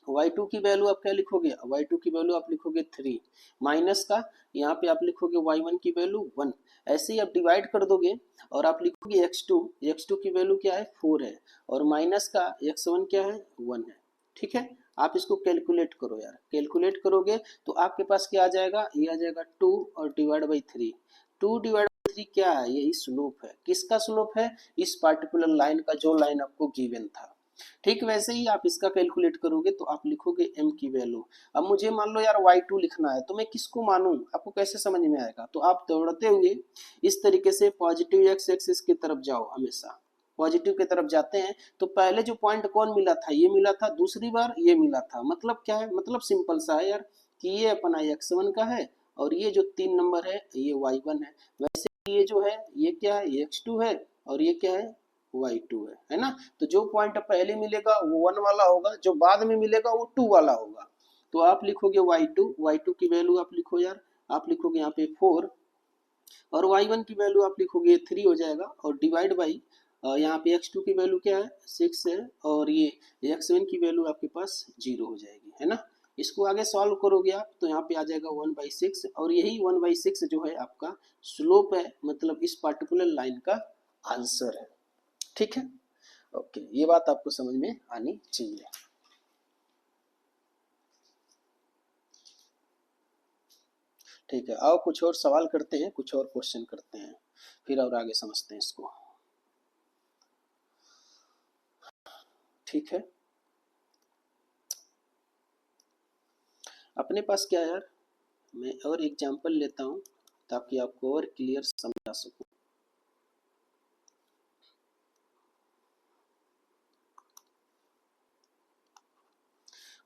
y2 की वैल्यू आप क्या लिखोगे, y2 की वैल्यू आप लिखोगे 3, माइनस का यहाँ पे आप लिखोगे y1 की वैल्यू 1। ऐसे ही आप डिवाइड कर दोगे और आप लिखोगे x2 की वैल्यू क्या है, 4 है, और माइनस का x1 क्या है, 1 है, ठीक है। आप इसको कैलकुलेट करो यार, कैलकुलेट करोगे तो आपके पास क्या आ जाएगा, ये आ जाएगा 2 और डिवाइड बाई 3। 2 डिवाइड बाई 3 क्या है, यही स्लोप है। किसका स्लोप है, इस पार्टिकुलर लाइन का, जो लाइन आपको गिवन था। ठीक वैसे ही आप इसका कैलकुलेट करोगे तो आप लिखोगे m की वैल्यू। अब मुझे मान लो यार y2 लिखना है, तो मैं किसको मानूं, आपको कैसे समझ में आएगा, तो आप दौड़ते हुए इस तरीके से पॉजिटिव एक्स एक्सिस की तरफ जाओ, हमेशा पॉजिटिव की तरफ जाते हैं। तो पहले जो पॉइंट कौन मिला था, ये मिला था, दूसरी बार ये मिला था। मतलब क्या है, मतलब सिंपल सा है यार कि ये अपना x1 का है, और ये जो 3 नंबर है ये y1 है। वैसे ये जो है ये क्या है, ये x2 है, और ये क्या है, y2 है ना। तो जो पॉइंट पहले मिलेगा वो 1 वाला होगा, जो बाद में मिलेगा वो 2 वाला होगा। तो आप लिखोगे y2 की वैल्यू आप लिखो यार, आप लिखोगे यहाँ पे 4, और y1 की वैल्यू आप लिखोगे 3 हो जाएगा, और डिवाइड बाई यहाँ पे x2 की वैल्यू क्या है, 6 है, और ये x1 की वैल्यू आपके पास 0 हो जाएगी, है ना। इसको आगे सॉल्व करोगे आप तो यहाँ पे आ जाएगा 1/6, और यही 1/6 जो है आपका स्लोप है, मतलब इस पार्टिकुलर लाइन का आंसर है, ठीक है। ओके, ये बात आपको समझ में आनी चाहिए। ठीक है, आओ कुछ और सवाल करते हैं, कुछ और क्वेश्चन करते हैं, फिर और आगे समझते हैं इसको, ठीक है। अपने पास क्या है यार, मैं और एग्जांपल लेता हूँ ताकि आपको और क्लियर समझा सकूं।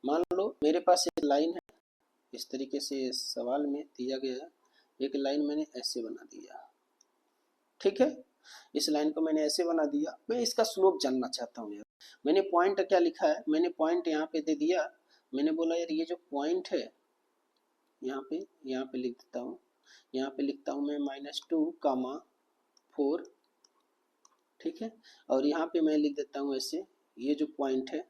मान लो मेरे पास एक लाइन है, इस तरीके से सवाल में दिया गया है, एक लाइन मैंने ऐसे बना दिया, ठीक है। इस लाइन को मैंने ऐसे बना दिया, मैं इसका स्लोप जानना चाहता हूँ यार। मैंने पॉइंट क्या लिखा है, मैंने पॉइंट यहाँ पे दे दिया, मैंने बोला यार ये जो पॉइंट है यहाँ पे लिख देता हूँ, यहाँ पे लिखता हूँ मैं -2, 4, ठीक है। और यहाँ पे मैं लिख देता हूँ ऐसे, ये जो पॉइंट है,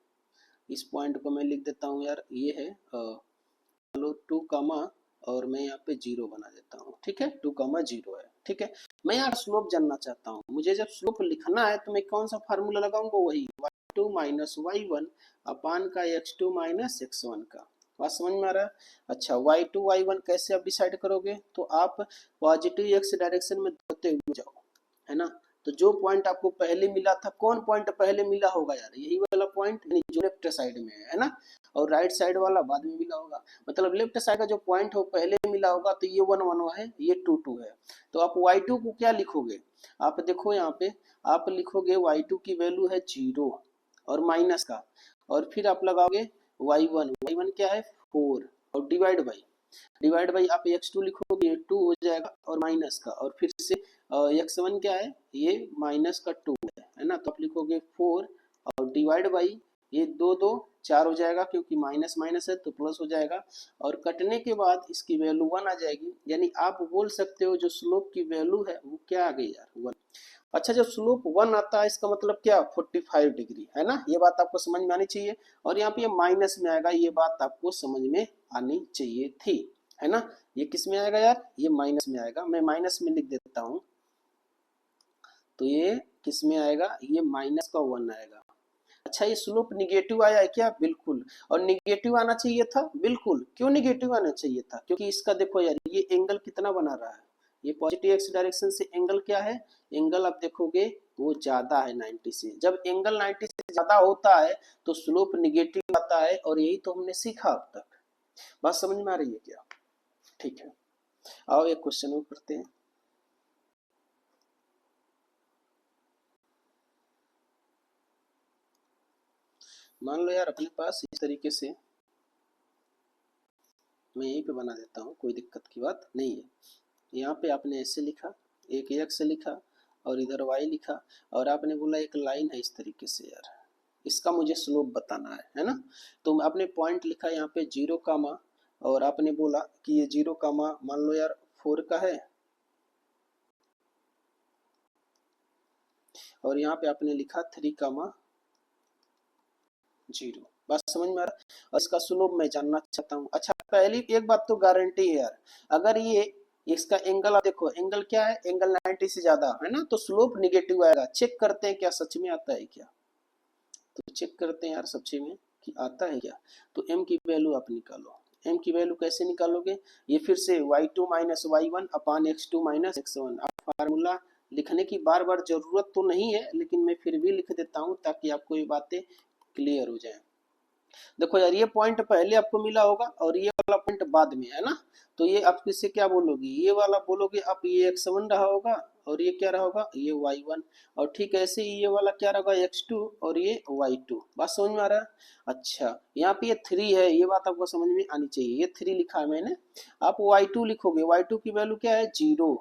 इस पॉइंट को मैं लिख देता हूँ यार, ये है चलो 2 कामा और मैं यहाँ पे 0 बना देता हूँ, ठीक है, 2 कामा 0 है, ठीक है। मैं यार स्लोप जानना चाहता हूँ, मुझे जब स्लोप लिखना है तो मैं कौन सा फार्मूला लगाऊंगा, वही y2 माइनस y1 अपान का x2 माइनस x1 का। बात समझ में आ रहा है? अच्छा, y2 y1 कैसे आप डिसाइड करोगे, तो आप पॉजिटिव x डायरेक्शन में होते हुए जाओ, है ना। तो जो पॉइंट आपको पहले मिला था, कौन पॉइंट पहले मिला होगा यार, यही वाला पॉइंट, यानी जो लेफ्ट साइड में है ना, और राइट साइड वाला बाद में मिला होगा। मतलब लेफ्ट साइड का जो पॉइंट हो पहले मिला होगा, तो ये 1 1 है, ये 2 2 है। तो आप y2 को क्या लिखोगे, आप देखो यहाँ पे, आप लिखोगे y2 की वैल्यू है 0 और माइनस का, और फिर आप लगाओगे y1 क्या है 4, और डिवाइड बाई आप x2 लिखोगे 2 हो जाएगा और माइनस का, और फिर से x1 क्या है, ये माइनस का 2 है ना, तो आप लिखोगे 4 और डिवाइड बाई ये 2 2 4 हो जाएगा, क्योंकि माइनस माइनस है तो प्लस हो जाएगा, और कटने के बाद इसकी वैल्यू 1 आ जाएगी। यानी आप बोल सकते हो जो स्लोप की वैल्यू है वो क्या आ गई यार 1। अच्छा, जब स्लोप 1 आता है इसका मतलब क्या 45 डिग्री, है ना, ये बात आपको समझ में आनी चाहिए। और यहाँ पे ये माइनस में आएगा, ये बात आपको समझ में आनी चाहिए थी, है ना। ये किस में आएगा यार, ये माइनस में आएगा, मैं माइनस में लिख देता हूँ, तो ये किस में आएगा, ये माइनस का 1 आएगा। अच्छा, ये स्लोप निगेटिव आया है क्या, बिल्कुल, और निगेटिव आना चाहिए था, बिल्कुल। क्यों निगेटिव आना चाहिए था, क्योंकि इसका देखो यार, ये एंगल कितना बना रहा है, ये पॉजिटिव एक्स डायरेक्शन से एंगल क्या है, एंगल आप देखोगे वो ज्यादा है 90 से। जब एंगल 90 से ज्यादा होता है तो स्लोप निगेटिव आता है, और यही तो हमने सीखा अब तक। बात समझ में आ रही है क्या? ठीक है, आओ एक क्वेश्चन और करते हैं। मान लो यार अपने पास इस तरीके से, मैं यहीं पे बना देता हूँ, कोई दिक्कत की बात नहीं है। यहाँ पे आपने ऐसे लिखा, एक एक्स लिखा और इधर वाई लिखा, और आपने बोला एक लाइन है इस तरीके से यार, इसका मुझे स्लोप बताना है ना। तो आपने पॉइंट लिखा यहाँ पे 0 कामा, और आपने बोला कि ये 0 कामा मान लो यार 4 का है, और यहाँ पे आपने लिखा 3 कामा 0। बात समझ में आ रहा है? और इसका स्लोप मैं जानना चाहता हूँ। अच्छा, पहली एक बात तो गारंटी है यार, अगर ये इसका एंगल आप देखो, एंगल क्या है, एंगल 90 से ज्यादा है ना, तो स्लोप निगेटिव आएगा। चेक करते हैं क्या सच में आता है क्या, तो चेक करते हैं यार सच्ची में कि आता है क्या। तो m की वैल्यू आप निकालो, m की वैल्यू कैसे निकालोगे, ये फिर से y2 माइनस y1 अपान x2 माइनस x1। आप फार्मूला लिखने की बार बार जरूरत तो नहीं है, लेकिन मैं फिर भी लिख देता हूँ ताकि आपको ये बातें क्लियर हो जाए। देखो यार, ये पॉइंट पहले आपको मिला होगा और ये वाला पॉइंट बाद में, है ना। तो ये आप किससे क्या बोलोगे, ये वाला बोलोगे आप, ये x1 रहा होगा और ये क्या रहा होगा, ये y1, और ठीक ऐसे ही ये वाला क्या रहा होगा x2 और ये y2। बात समझ में आ रहा है? अच्छा, यहाँ पे ये 3 है, ये बात आपको समझ में आनी चाहिए, ये 3 लिखा है मैंने। आप y2 लिखोगे, y2 की वैल्यू क्या है 0।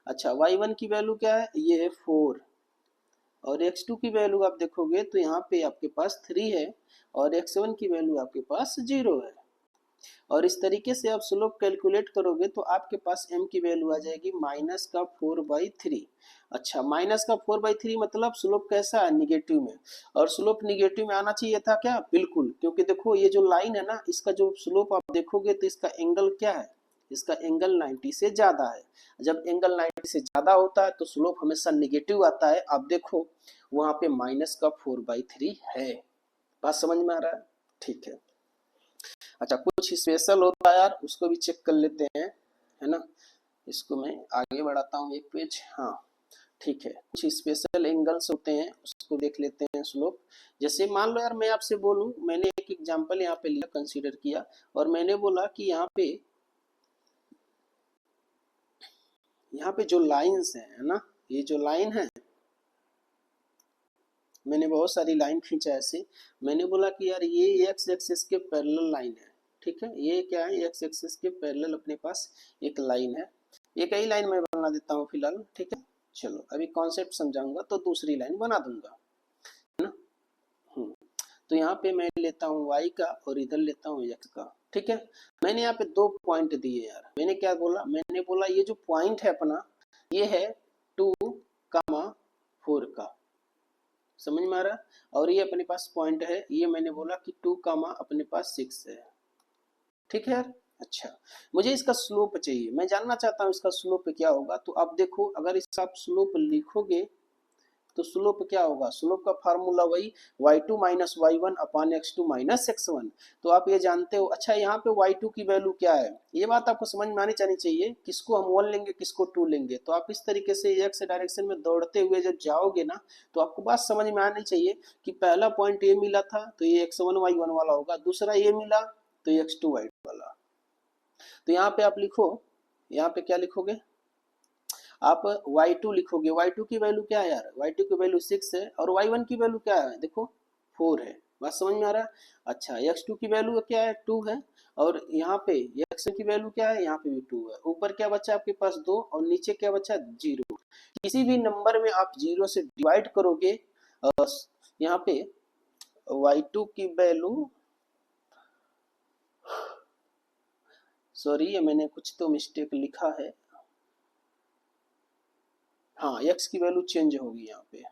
अच्छा, y1 की वैल्यू क्या है, ये है 4, और x2 की वैल्यू आप देखोगे तो यहाँ पे आपके पास 3 है, और x1 की वैल्यू आपके पास 0 है। और इस तरीके से आप स्लोप कैलकुलेट करोगे तो आपके पास m की वैल्यू आ जाएगी माइनस का 4/3। अच्छा, माइनस का 4/3 मतलब स्लोप कैसा है, निगेटिव में। और स्लोप निगेटिव में आना चाहिए था क्या, बिल्कुल, क्योंकि देखो ये जो लाइन है ना, इसका जो स्लोप आप देखोगे तो इसका एंगल क्या है, इसका एंगल 90 से ज्यादा है। जब एंगल 90 से ज्यादा होता है तो स्लोप हमेशा निगेटिव आता है। आप देखो वहां पे माइनस का 4/3 है। बात समझ में आ रहा है? ठीक है। अच्छा, कुछ स्पेशल होता है यार, उसको भी चेक कर लेते हैं, है ना। इसको मैं आगे बढ़ाता हूँ एक पेज, हाँ ठीक है। कुछ स्पेशल एंगल्स होते हैं, उसको देख लेते हैं स्लोप। जैसे मान लो यार मैं आपसे बोलूं, मैंने एक एग्जांपल यहाँ पे लिया, कंसीडर किया, और मैंने बोला कि यहाँ पे जो लाइंस है ना, ये जो लाइन है, मैंने बहुत सारी लाइन खींचा ऐसे। मैंने बोला कि यार ये एक्स एक्सिस के पैरेलल लाइन है, ठीक है, ये क्या है, एक्स एक्सिस के पैरेलल अपने पास एक लाइन है। एक ही लाइन मैं बना देता हूँ फिलहाल, ठीक है। चलो अभी कॉन्सेप्ट समझाऊंगा तो दूसरी लाइन बना दूंगा, है ना। तो यहाँ पे मैं लेता हूँ y का और इधर लेता हूँ x का, ठीक है। मैंने यहाँ पे 2 पॉइंट दिए यार, मैंने क्या बोला, मैंने बोला ये जो पॉइंट है अपना, ये है 2, 4 का, समझ में आ रहा है। और ये अपने पास पॉइंट है, ये मैंने बोला कि 2 कामा अपने पास 6 है। ठीक है यार। अच्छा, मुझे इसका स्लोप चाहिए, मैं जानना चाहता हूँ इसका स्लोप क्या होगा। तो आप देखो, अगर इसका आप स्लोप लिखोगे तो स्लोप क्या होगा, स्लोप का फार्मूला वही y2 minus y one upon x2 minus x1। तो आप ये जानते हो। अच्छा, यहाँ पे y2 की वैल्यू क्या है, ये बात आपको समझ में आनी चाहिए। किसको हम 1 लेंगे, किसको 2 लेंगे। तो आप इस तरीके से x डायरेक्शन में दौड़ते हुए जब जाओगे ना, तो आपको बात समझ में आनी चाहिए कि पहला पॉइंट ये मिला था तो ये x1 y1 वाला होगा, दूसरा ये मिला तो ये x2 y2 वाला। तो यहाँ पे आप लिखो, यहाँ पे क्या लिखोगे, आप y2 लिखोगे। y2 की वैल्यू क्या है यार, y2 की वैल्यू 6 है, और y1 की वैल्यू क्या है, देखो 4 है। बात समझ में आ रहा है। अच्छा, x2 की वैल्यू क्या है, 2 है, और यहाँ पे x की वैल्यू क्या है, यहाँ पे भी 2 है। ऊपर क्या बचा आपके पास 2, और नीचे क्या बचा 0। किसी भी नंबर में आप 0 से डिवाइड करोगे, यहाँ पे y2 की वैल्यू, सॉरी ये मैंने कुछ तो मिस्टेक लिखा है, हाँ x की वैल्यू चेंज होगी यहाँ पे।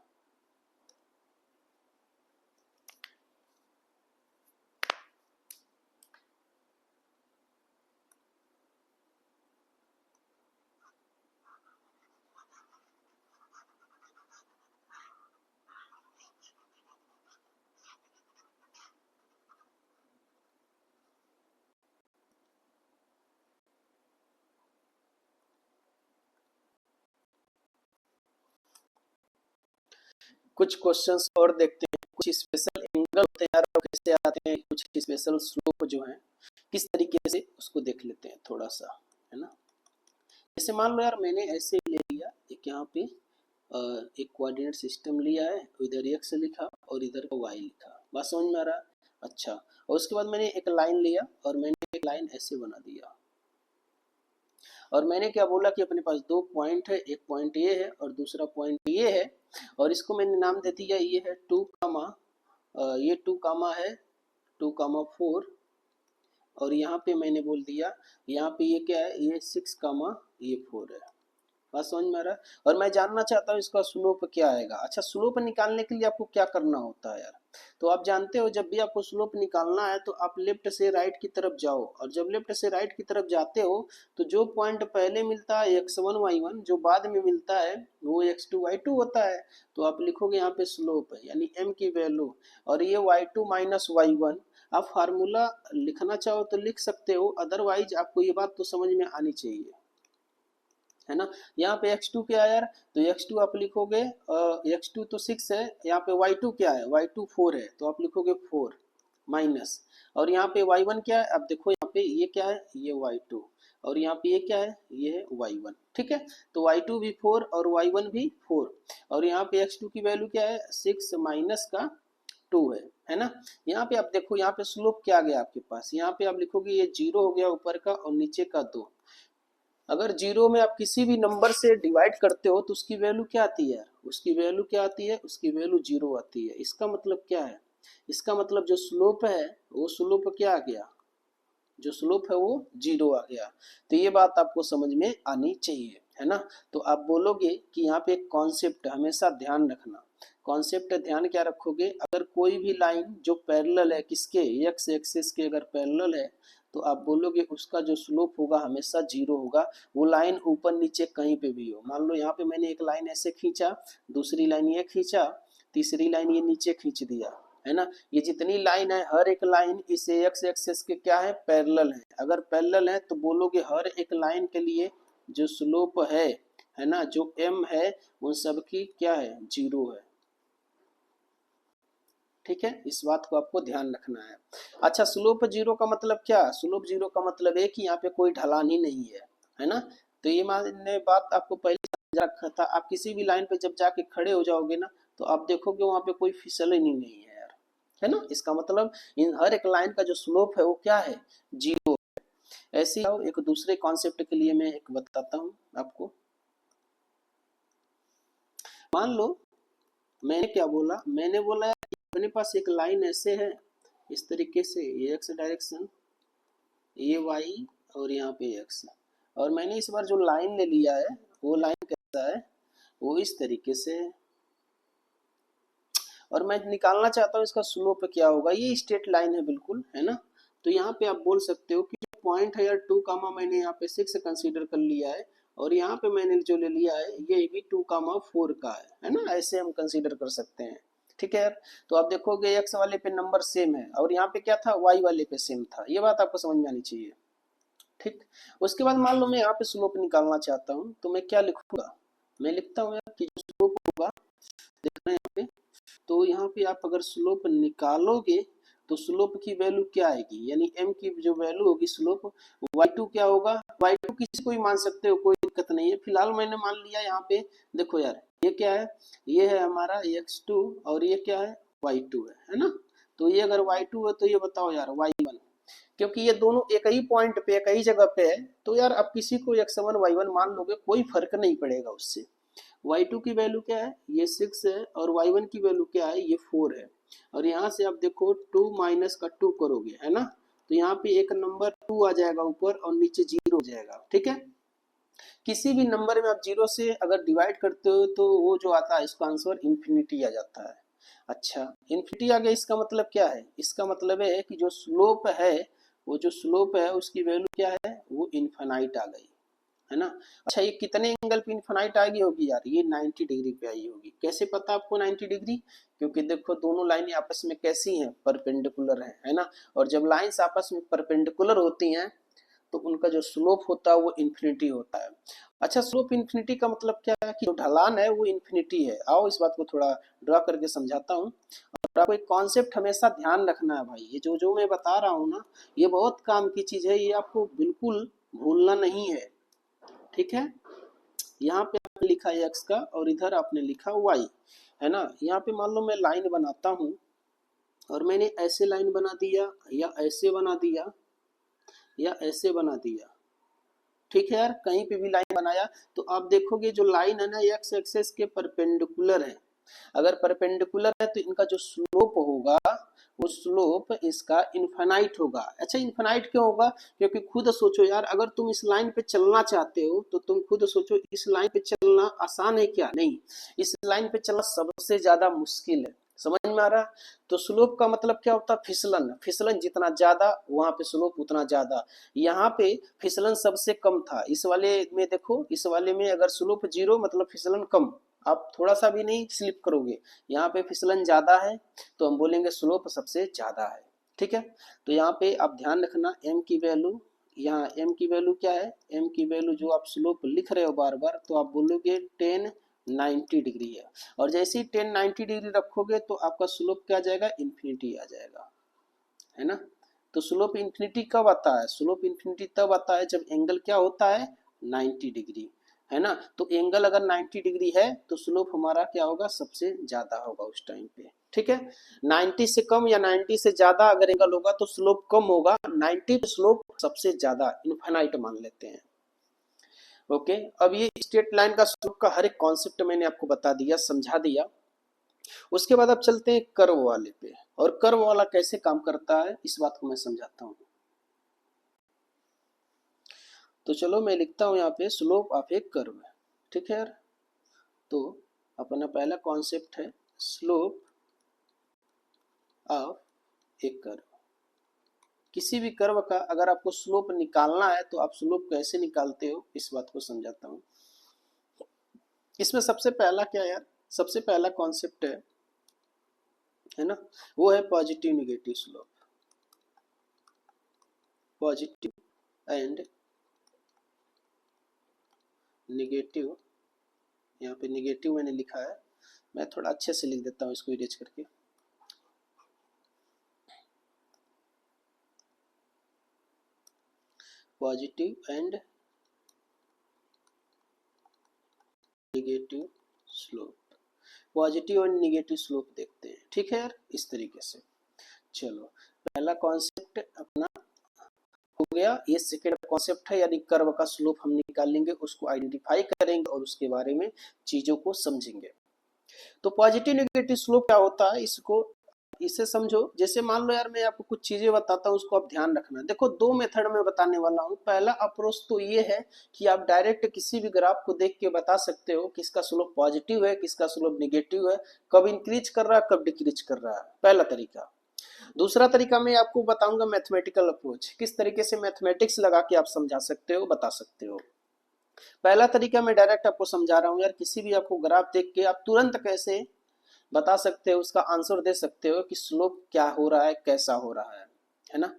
कुछ क्वेश्चंस और देखते हैं, कुछ स्पेशल एंगल होते हैं यार, कैसे आते हैं, कुछ स्पेशल स्लोप जो है किस तरीके से, उसको देख लेते हैं थोड़ा सा, है ना। जैसे मान लो यार, मैंने ऐसे ले लिया एक, यहाँ पे एक कोऑर्डिनेट सिस्टम लिया है, इधर x लिखा और इधर का y लिखा। बात समझ में आ रहा है। अच्छा, और उसके बाद मैंने एक लाइन लिया और मैंने एक लाइन ऐसे बना दिया, और मैंने क्या बोला कि अपने पास 2 पॉइंट है, एक पॉइंट ये है और दूसरा पॉइंट ये है, और इसको मैंने नाम दे दिया, ये है 2 कामा, ये 2 कामा है 2 कामा 4, और यहाँ पे मैंने बोल दिया, यहाँ पे ये क्या है, ये 6 कामा ये 4 है। बात समझ में आ रहा है। और मैं जानना चाहता हूँ इसका स्लोप क्या आएगा। अच्छा, स्लोप निकालने के लिए आपको क्या करना होता है यार, तो आप जानते हो जब भी आपको स्लोप निकालना है तो आप लेफ्ट से राइट की तरफ जाओ, और जब लेफ्ट से राइट की तरफ जाते हो तो जो पॉइंट पहले मिलता है x1 y1, जो बाद में मिलता है वो x2 y2 होता है। तो आप लिखोगे यहाँ पे स्लोप है यानी m की वैल्यू, और ये y2 माइनस वाई, आप फार्मूला लिखना चाहो तो लिख सकते हो, अदरवाइज आपको ये बात तो समझ में आनी चाहिए, है ना। यहाँ पे x2 क्या है यार, तो x2 आप लिखोगे, x2 तो 6 है, यहाँ पे y2 क्या है, y2 4 है, तो आप लिखोगे 4 माइनस, और यहाँ पे y1 क्या है, अब देखो यहाँ पे ये क्या है, ये y2, और यहाँ पे ये क्या है, ये है y1। ठीक है, तो y2 भी 4 और y1 भी 4, और यहाँ पे x2 की वैल्यू क्या है, 6 माइनस का 2 है ना। यहाँ पे आप देखो, यहाँ पे स्लोप क्या आ गया आपके पास, यहाँ पे आप लिखोगे ये 0 हो गया ऊपर का और नीचे का 2। अगर जीरो में आप किसी भी नंबर से डिवाइड करते हो तो उसकी वैल्यू क्या आती है, उसकी वैल्यू क्या आती है, उसकी वैल्यू 0 आती है। इसका मतलब क्या है, इसका मतलब जो स्लोप है वो स्लोप क्या आ गया, जो स्लोप है वो 0 आ गया। तो ये बात आपको समझ में आनी चाहिए, है ना। तो आप बोलोगे कि यहाँ पे एक कॉन्सेप्ट हमेशा ध्यान रखना, कॉन्सेप्ट ध्यान क्या रखोगे, अगर कोई भी लाइन जो पैरेलल है किसके, एक्स एक्सिस के अगर पैरेलल है तो आप बोलोगे उसका जो स्लोप होगा हमेशा 0 होगा। वो लाइन ऊपर नीचे कहीं पे भी हो, मान लो यहाँ पे मैंने एक लाइन ऐसे खींचा, दूसरी लाइन ये खींचा, तीसरी लाइन ये नीचे खींच दिया, है ना। ये जितनी लाइन है हर एक लाइन इस एक्स एक्सिस के क्या है, पैरेलल है। अगर पैरेलल है तो बोलोगे हर एक लाइन के लिए जो स्लोप है ना, जो m है उन सब की क्या है, 0 है। ठीक है, इस बात को आपको ध्यान रखना है। अच्छा, स्लोप 0 का मतलब क्या, स्लोप 0 का मतलब है कि यहाँ पे कोई ढलान ही नहीं है ना। तो ये मैंने बात आपको पहले समझा रखा था। आप किसी भी लाइन पे जब जाके खड़े हो जाओगे ना तो आप देखोगे वहां पे कोई फिसलन ही नहीं है यार, है ना। इसका मतलब इन हर एक लाइन का जो स्लोप है वो क्या है, 0। ऐसे ही एक दूसरे कॉन्सेप्ट के लिए मैं एक बताता हूँ आपको। मान लो मैंने क्या बोला, मैंने बोला अपने पास एक लाइन ऐसे है इस तरीके से, ये एक्स डायरेक्शन, ये वाई, और यहाँ पे एक्स, और मैंने इस बार जो लाइन ले लिया है वो लाइन कैसा है, वो इस तरीके से है। और मैं निकालना चाहता हूँ इसका स्लोप क्या होगा। ये स्ट्रेट लाइन है बिल्कुल, है ना। तो यहाँ पे आप बोल सकते हो कि जो पॉइंट है यार 2 कामा मैंने यहाँ पे 6 कंसीडर कर लिया है, और यहाँ पे मैंने जो ले लिया है ये भी 2 कामा 4 का है ना। ऐसे हम कंसीडर कर सकते हैं, ठीक है यार। तो आप देखोगे एक्स वाले पे नंबर सेम है और यहाँ पे क्या था, वाई वाले पे सेम था। ये बात आपको समझ में आनी चाहिए, ठीक। उसके बाद मान लो मैं यहाँ पे स्लोप निकालना चाहता हूँ, तो मैं क्या लिखूंगा, मैं लिखता हूँ यार कि जो स्लोप होगा, देखना यहाँ पे, तो यहाँ पे आप अगर स्लोप निकालोगे तो स्लोप की वैल्यू क्या आएगी, यानी m की जो वैल्यू होगी स्लोप y2 क्या होगा, y2 किसी को भी मान सकते हो, कोई दिक्कत नहीं है। फिलहाल मैंने मान लिया यहाँ पे, देखो यार ये क्या है, ये है हमारा x2 और ये क्या है y2 है ना। तो ये अगर y2 है तो ये बताओ यार y1, क्योंकि ये दोनों एक ही पॉइंट पे एक ही जगह पे है, तो यार अब किसी को x1 y1 मान लोगे कोई फर्क नहीं पड़ेगा उससे। y2 की वैल्यू क्या है, ये 6 है, और y1 की वैल्यू क्या है, ये 4 है। और यहाँ से आप देखो 2 माइनस का 2 करोगे, है ना, तो यहाँ पे एक नंबर 2 आ जाएगा ऊपर और नीचे 0 हो जाएगा, ठीक है। किसी भी नंबर में आप 0 से अगर डिवाइड करते हो तो वो जो आता है इसका आंसर इन्फिनिटी आ जाता है। अच्छा, इन्फिनिटी आ गया, इसका मतलब क्या है, इसका मतलब है कि जो स्लोप है, वो जो स्लोप है उसकी वैल्यू क्या है, वो इन्फिनाइट आ गई, है ना। अच्छा, ये कितने एंगल पे इन्फिनाइट आ गई होगी यार, ये 90 डिग्री पे आई होगी। कैसे पता आपको 90 डिग्री, क्योंकि देखो दोनों लाइनें आपस में कैसी हैं, परपेंडिकुलर है ना। और जब लाइंस आपस में परपेंडिकुलर होती हैं तो उनका जो स्लोप होता है वो इन्फिनिटी होता है। अच्छा, स्लोप इन्फिनिटी का मतलब क्या है कि जो ढलान है वो इन्फिनिटी है। आओ इस बात को थोड़ा ड्रा करके समझाता हूँ। और आपको एक कॉन्सेप्ट हमेशा ध्यान रखना है भाई, ये जो जो मैं बता रहा हूँ ना, ये बहुत काम की चीज है, ये आपको बिल्कुल भूलना नहीं है, ठीक है। यहाँ पे आपने लिखा है x का और इधर आपने लिखा y, है ना। यहाँ पे मान लो मैं लाइन बनाता हूँ और मैंने ऐसे लाइन बना दिया या ऐसे बना दिया या ऐसे बना दिया, ठीक है यार। कहीं पे भी लाइन बनाया तो आप देखोगे जो लाइन है ना एक्स एक्सेस के परपेंडिकुलर है। अगर परपेंडिकुलर है तो इनका जो स्लोप होगा वो स्लोप इसका इनफाइनाइट होगा। अच्छा, इनफाइनाइट क्यों होगा, क्योंकि खुद सोचो यार, अगर तुम इस लाइन पे चलना चाहते हो तो तुम खुद सोचो, इस लाइन पे चलना आसान है क्या, नहीं। इस लाइन पे चलना सबसे ज्यादा मुश्किल है, समझ में आ रहा। तो स्लोप का मतलब क्या होता है, फिसलन, फिसलन जितना ज्यादा वहां पे स्लोप उतना ज्यादा। यहाँ पे फिसलन सबसे कम था, इस वाले में देखो, इस वाले में अगर स्लोप 0 मतलब फिसलन कम, आप थोड़ा सा भी नहीं स्लिप करोगे। यहाँ पे फिसलन ज्यादा है तो हम बोलेंगे स्लोप सबसे ज्यादा है, ठीक है। तो यहाँ पे आप ध्यान रखना m की वैल्यू, यहाँ m की वैल्यू क्या है, m की वैल्यू जो आप स्लोप लिख रहे हो बार बार, तो आप बोलोगे 10 90 डिग्री है। और जैसे ही 10 90 डिग्री रखोगे तो आपका स्लोप क्या आ जाएगा, इन्फिनिटी आ जाएगा, है ना। तो स्लोप इन्फिनिटी कब आता है, स्लोप इन्फिनिटी तब आता है जब एंगल क्या होता है, 90 डिग्री, है ना। तो एंगल अगर 90 डिग्री है तो स्लोप हमारा क्या होगा, सबसे ज्यादा होगा उस टाइम पे, ठीक है। 90 से कम या 90 से ज्यादा अगर एंगल होगा तो स्लोप कम होगा, 90 पे स्लोप सबसे ज्यादा इनफाइनाइट मान लेते हैं। ओके, अब ये स्ट्रेट लाइन का स्लोप का हर एक कॉन्सेप्ट मैंने आपको बता दिया, समझा दिया। उसके बाद अब चलते हैं कर्व वाले पे, और कर्व वाला कैसे काम करता है इस बात को मैं समझाता हूँ। तो चलो मैं लिखता हूँ यहाँ पे स्लोप ऑफ ए कर्व, ठीक है यार। तो अपना पहला कॉन्सेप्ट है स्लोप ऑफ ए कर्व। किसी भी कर्व का अगर आपको स्लोप निकालना है तो आप स्लोप कैसे निकालते हो इस बात को समझाता हूँ। इसमें सबसे पहला क्या यार, सबसे पहला कॉन्सेप्ट है ना, वो है positive negative slope, positive and negative. यहाँ पे निगेटिव मैंने लिखा है, मैं थोड़ा अच्छे से लिख देता हूँ इसको इरेज करके। Positive and negative slope, positive और निगेटिव स्लोप देखते हैं, ठीक है यार, इस तरीके से। चलो, पहला कॉन्सेप्ट अपना हो गया, ये सेकेंड कॉन्सेप्ट है, यानी कर्व का स्लोप हम निकालेंगे, उसको आइडेंटिफाई करेंगे और उसके बारे में चीजों को समझेंगे। तो पॉजिटिव नेगेटिव स्लोप क्या होता है, इसको इसे समझो, जैसे मान लो यार मैं आपको कुछ चीजें बताता हूँ, उसको आप ध्यान रखना। देखो दो मेथड में बताने वाला हूँ। पहला अप्रोच तो ये है कि आप डायरेक्ट किसी भी ग्राफ को देख के बता सकते हो किसका स्लोप पॉजिटिव है, किसका स्लोप निगेटिव है, कब इंक्रीज कर रहा है, कब डिक्रीज कर रहा है, पहला तरीका। दूसरा तरीका मैं आपको बताऊंगा मैथमेटिकल अप्रोच, किस तरीके से मैथमेटिक्स लगा के आप समझा सकते हो, बता सकते हो। पहला तरीका मैं डायरेक्ट आपको समझा रहा हूँ यार, किसी भी आपको ग्राफ देख के आप तुरंत कैसे बता सकते हो, उसका आंसर दे सकते हो कि स्लोप क्या हो रहा है, कैसा हो रहा है ना।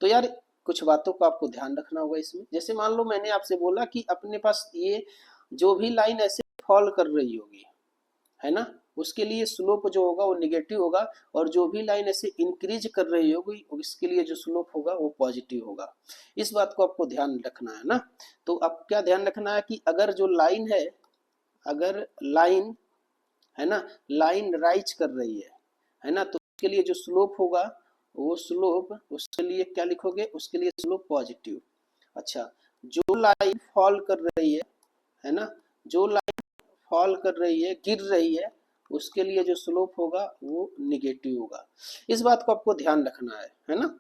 तो यार कुछ बातों को आपको ध्यान रखना होगा इसमें। जैसे मान लो मैंने आपसे बोला कि अपने पास ये जो भी लाइन ऐसे फॉल कर रही होगी, है ना, उसके लिए स्लोप जो होगा वो निगेटिव होगा, और जो भी लाइन ऐसे इंक्रीज कर रही होगी उसके लिए जो स्लोप होगा वो पॉजिटिव होगा। इस बात को आपको ध्यान रखना है ना। तो अब क्या ध्यान रखना है कि अगर जो लाइन है, अगर लाइन है ना, लाइन राइज कर रही है ना, तो उसके लिए जो स्लोप होगा वो स्लोप, उसके लिए क्या लिखोगे, उसके लिए स्लोप पॉजिटिव। अच्छा, जो लाइन फॉल कर रही है ना, जो लाइन फॉल कर रही है, गिर रही है, उसके लिए जो स्लोप होगा वो निगेटिव होगा। इस बात को आपको ध्यान रखना है ना।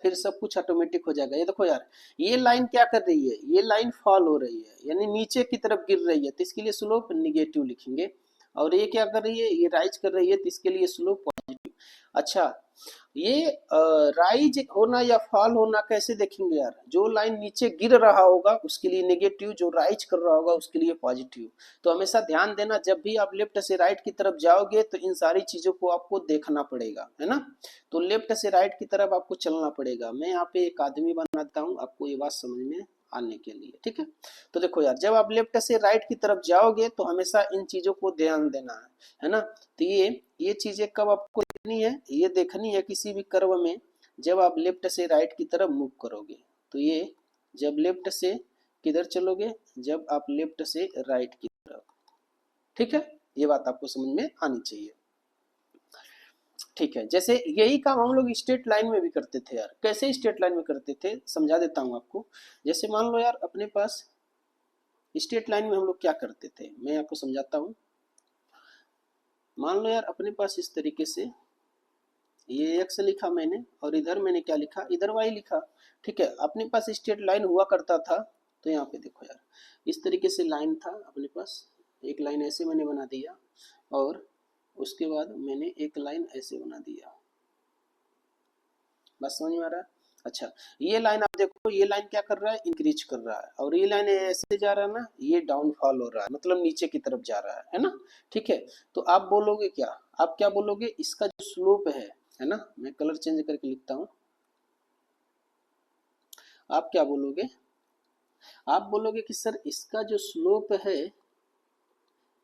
फिर सब कुछ ऑटोमेटिक हो जाएगा। ये देखो यार, ये लाइन क्या कर रही है, ये लाइन फॉल हो रही है यानी नीचे की तरफ गिर रही है, तो इसके लिए स्लोप निगेटिव लिखेंगे। और ये क्या कर रही है, ये राइज कर रही है, तो इसके लिए स्लोप पॉजिटिव। अच्छा, ये राइज होना या फॉल होना कैसे देखेंगे यार, जो लाइन नीचे गिर रहा होगा उसके लिए नेगेटिव, जो राइज कर रहा होगा उसके लिए पॉजिटिव। तो हमेशा ध्यान देना, जब भी आप लेफ्ट से राइट की तरफ जाओगे तो इन सारी चीजों को आपको देखना पड़ेगा, है ना। तो लेफ्ट से राइट की तरफ आपको चलना पड़ेगा। मैं यहाँ पे एक आदमी बनाता हूँ आपको ये बात समझ में आने के लिए, ठीक है। तो देखो यार, जब आप लेफ्ट से राइट की तरफ जाओगे तो हमेशा इन चीजों को ध्यान देना है ना। तो ये चीजें कब आपको देखनी है, ये देखनी है किसी भी कर्व में, जब आप लेफ्ट से राइट की तरफ मूव करोगे। तो ये जब लेफ्ट से किधर चलोगे, जब आप लेफ्ट से राइट की तरफ, ठीक है। ये बात आपको समझ में आनी चाहिए, ठीक है। जैसे यही काम हम लोग स्ट्रेट लाइन में भी करते थे यार। कैसे स्ट्रेट लाइन में करते थे समझा देता हूँ आपको। जैसे मान लो यार अपने पास स्ट्रेट लाइन में हम लोग क्या करते थे, मैं आपको समझाता हूँ। मान लो यार अपने पास इस तरीके से ये एक्स लिखा मैंने, और इधर मैंने क्या लिखा, इधर वाई लिखा, ठीक है। अपने पास स्ट्रेट लाइन हुआ करता था। तो यहाँ पे देखो यार, इस तरीके से लाइन था अपने पास, एक लाइन ऐसे मैंने बना दिया, और उसके बाद मैंने एक लाइन ऐसे बना दिया। बस समझ में आ रहा है। अच्छा, ये लाइन आप देखो, ये लाइन क्या कर रहा है, इंक्रीज कर रहा है, और ये लाइन ऐसे जा रहा है ना, ये डाउनफॉल हो रहा है, मतलब नीचे की तरफ जा रहा है ना, ठीक है। तो आप बोलोगे क्या, आप क्या बोलोगे, इसका जो स्लोप है ना, मैं कलर चेंज करके लिखता हूँ। आप क्या बोलोगे, आप बोलोगे कि सर इसका जो स्लोप है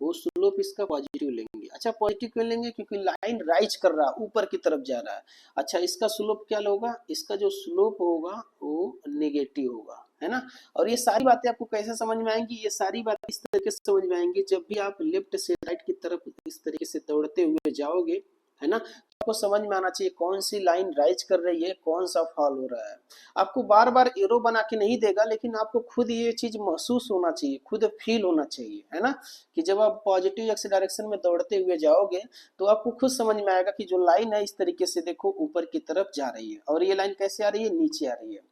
वो स्लोप इसका पॉजिटिव लेंगे। अच्छा, पॉजिटिव क्यों लेंगे, क्योंकि लाइन राइज कर रहा है, ऊपर की तरफ जा रहा है। अच्छा, इसका स्लोप क्या होगा, इसका जो स्लोप होगा वो नेगेटिव होगा, है ना। और ये सारी बातें आपको कैसे समझ में आएंगी, ये सारी बातें इस तरीके से समझ में आएंगी, जब भी आप लेफ्ट से राइट की तरफ इस तरीके से दौड़ते हुए जाओगे, है ना, तो आपको समझ में आना चाहिए कौन सी लाइन राइज कर रही है, कौन सा फॉल हो रहा है। आपको बार बार एरो बना के नहीं देगा, लेकिन आपको खुद ये चीज महसूस होना चाहिए, खुद फील होना चाहिए, है ना, कि जब आप पॉजिटिव एक्स डायरेक्शन में दौड़ते हुए जाओगे तो आपको खुद समझ में आएगा कि जो लाइन है इस तरीके से देखो ऊपर की तरफ जा रही है, और ये लाइन कैसे आ रही है, नीचे आ रही है।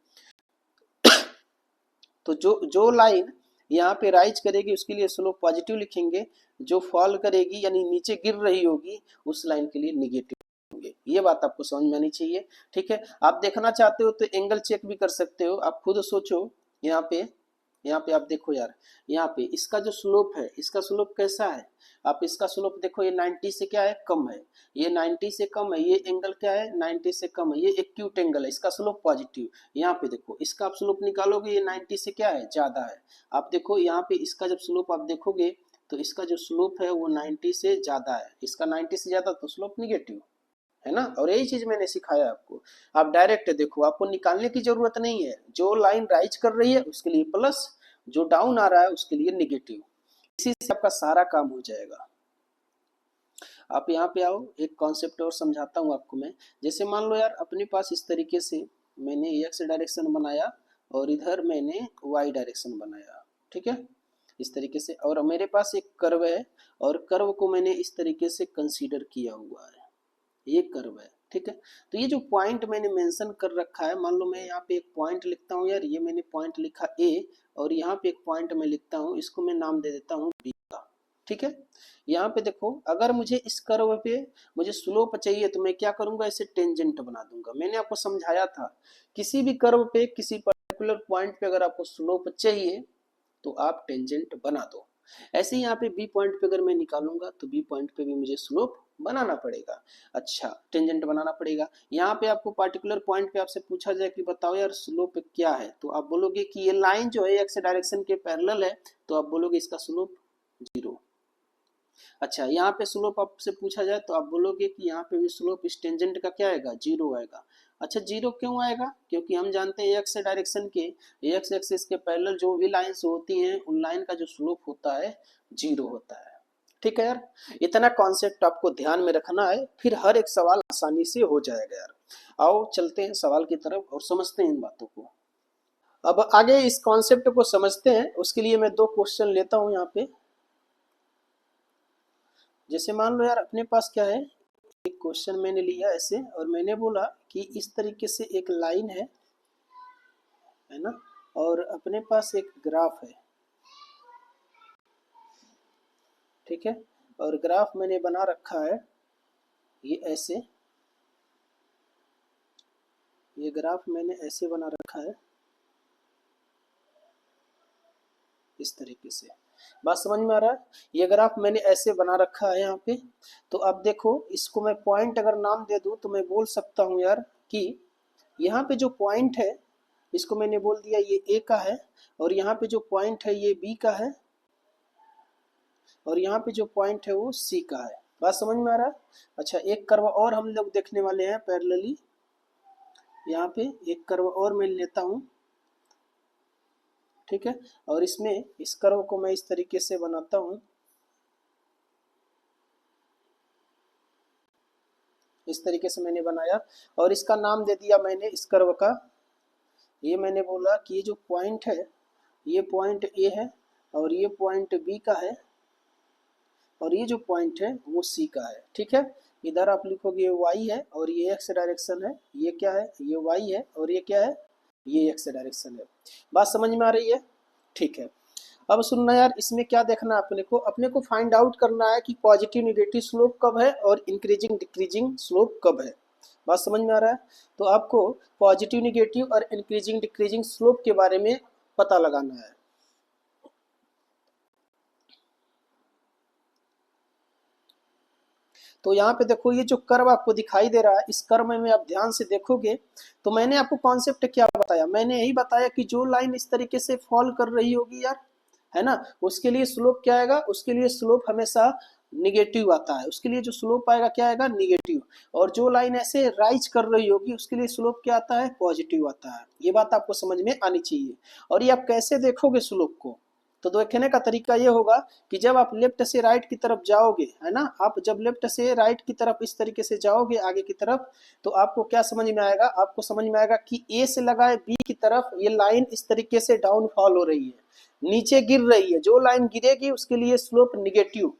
तो जो लाइन यहाँ पे राइज करेगी उसके लिए स्लोप पॉजिटिव लिखेंगे, जो फॉल करेगी यानी नीचे गिर रही होगी उस लाइन के लिए निगेटिव होंगे। ये बात आपको समझ में आनी चाहिए, ठीक है। आप देखना चाहते हो तो एंगल चेक भी कर सकते हो, आप खुद सोचो। यहाँ पे आप देखो यार, यहाँ पे इसका जो स्लोप है, इसका स्लोप कैसा है, आप इसका स्लोप देखो, ये 90 से क्या है, कम है, ये 90 से कम है, ये एंगल क्या है, 90 से कम है, ये एक्यूट एंगल है, इसका स्लोप पॉजिटिव। यहाँ पे देखो इसका आप स्लोप निकालोगे, ये 90 से क्या है, ज्यादा है। आप देखो यहाँ पे इसका जब स्लोप आप देखोगे तो इसका जो स्लोप है वो 90 से ज्यादा है, इसका 90 से ज्यादा, तो स्लोप निगेटिव, है ना। और यही चीज मैंने सिखाया आपको। आप डायरेक्ट देखो, आपको निकालने की जरूरत नहीं है, जो लाइन राइज कर रही है उसके लिए प्लस, जो डाउन आ रहा है उसके लिए निगेटिव, इसी से आपका सारा काम हो जाएगा। आप यहाँ पे आओ, एक कॉन्सेप्ट और समझाता हूँ आपको मैं। जैसे मान लो यार अपने पास इस तरीके से मैंने एक्स डायरेक्शन बनाया, और इधर मैंने वाई डायरेक्शन बनाया, ठीक है, इस तरीके से। और मेरे पास एक कर्व है, और कर्व को मैंने इस तरीके से कंसीडर किया हुआ है, ये कर्व है, ठीक है। तो ये जो पॉइंट मैंने मेंशन कर रखा है, मान लो मैं यहाँ पे एक पॉइंट लिखता हूँ यार, ये मैंने पॉइंट लिखा ए, और यहाँ पे एक पॉइंट मैं लिखता हूँ, इसको मैं नाम दे देता हूँ बी का, ठीक है। यहाँ पे देखो, अगर मुझे इस कर्व पे मुझे स्लोप चाहिए तो मैं क्या करूंगा, इसे टेंजेंट बना दूंगा। मैंने आपको समझाया था, किसी भी कर्व पे किसी पर्टिकुलर पॉइंट पे अगर आपको स्लोप चाहिए तो आप टेंजेंट बना दो। ऐसे ही यहाँ पे बी पॉइंट पे अगर मैं निकालूंगा तो बी पॉइंट पे भी मुझे स्लोप बनाना पड़ेगा, अच्छा टेंजेंट बनाना पड़ेगा। यहाँ पे आपको पार्टिकुलर पॉइंट पे आपसे पूछा जाए कि बताओ यार स्लोप क्या है, तो आप बोलोगे कि ये लाइन जो है एक्स डायरेक्शन के पैरेलल है, तो आप बोलोगे इसका स्लोप 0। अच्छा, यहाँ पे स्लोप आपसे पूछा जाए तो आप बोलोगे कि यहाँ पे भी स्लोप इस टेंजेंट का क्या आएगा, 0 आएगा। अच्छा 0 क्यों आएगा, क्योंकि हम जानते हैं एक्स डायरेक्शन के एक्स एक्सिस के पैरेलल जो भी लाइंस होती हैं उन लाइन का जो स्लोप होता है 0 होता है, ठीक है यार। इतना कॉन्सेप्ट आपको ध्यान में रखना है, फिर हर एक सवाल आसानी से हो जाएगा यार। आओ चलते हैं सवाल की तरफ और समझते हैं इन बातों को। अब आगे इस कॉन्सेप्ट को समझते हैं, उसके लिए मैं 2 क्वेश्चन लेता हूँ यहाँ पे। जैसे मान लो यार अपने पास क्या है, एक क्वेश्चन मैंने लिया ऐसे, और मैंने बोला कि इस तरीके से एक लाइन है ना, और अपने पास एक ग्राफ है, ठीक है। और ग्राफ मैंने बना रखा है ये ऐसे, ये ग्राफ मैंने ऐसे बना रखा है इस तरीके से। बात समझ में आ रहा है, ये ग्राफ मैंने ऐसे बना रखा है यहाँ पे। तो अब देखो, इसको मैं पॉइंट अगर नाम दे दूं तो मैं बोल सकता हूँ यार कि यहाँ पे जो पॉइंट है इसको मैंने बोल दिया ये ए का है, और यहाँ पे जो पॉइंट है ये बी का है, और यहाँ पे जो पॉइंट है वो सी का है। बात समझ में आ रहा है। अच्छा एक कर्व और हम लोग देखने वाले हैं पैरेलली, यहाँ पे एक कर्व और मैं लेता हूँ, ठीक है। और इसमें इस कर्व को मैं इस तरीके से बनाता हूँ, इस तरीके से मैंने बनाया, और इसका नाम दे दिया मैंने इस कर्व का, ये मैंने बोला कि ये जो पॉइंट है ये पॉइंट ए है, और ये पॉइंट बी का है, और ये जो पॉइंट है वो सी का है, ठीक है। इधर आप लिखोगे ये वाई है और ये एक्स डायरेक्शन है, ये क्या है, ये वाई है, और ये क्या है, ये एक्स डायरेक्शन है। बात समझ में आ रही है, ठीक है। अब सुनना यार, इसमें क्या देखना है अपने को फाइंड आउट करना है कि पॉजिटिव निगेटिव स्लोप कब है और इंक्रीजिंग डिक्रीजिंग स्लोप कब है। बात समझ में आ रहा है। तो आपको पॉजिटिव निगेटिव और इंक्रीजिंग डिक्रीजिंग स्लोप के बारे में पता लगाना है। तो यहाँ पे देखो, ये जो कर्व आपको दिखाई दे रहा है, इस कर्व में आप ध्यान से देखोगे तो मैंने आपको कॉन्सेप्ट क्या बताया, मैंने यही बताया कि जो लाइन इस तरीके से फॉल कर रही होगी यार, है ना, उसके लिए स्लोप क्या आएगा, उसके लिए स्लोप हमेशा निगेटिव आता है, उसके लिए जो स्लोप आएगा क्या आएगा, निगेटिव। और जो लाइन ऐसे राइज कर रही होगी उसके लिए स्लोप क्या आता है, पॉजिटिव आता है। ये बात आपको समझ में आनी चाहिए। और ये आप कैसे देखोगे स्लोप को, तो देखने का तरीका ये होगा कि जब आप लेफ्ट से राइट की तरफ जाओगे, है ना, आप जब लेफ्ट से राइट की तरफ इस तरीके से जाओगे आगे की तरफ, तो आपको क्या समझ में आएगा, आपको समझ में आएगा कि ए से लगाए बी की तरफ ये लाइन इस तरीके से डाउनफॉल हो रही है, नीचे गिर रही है। जो लाइन गिरेगी उसके लिए स्लोप निगेटिव,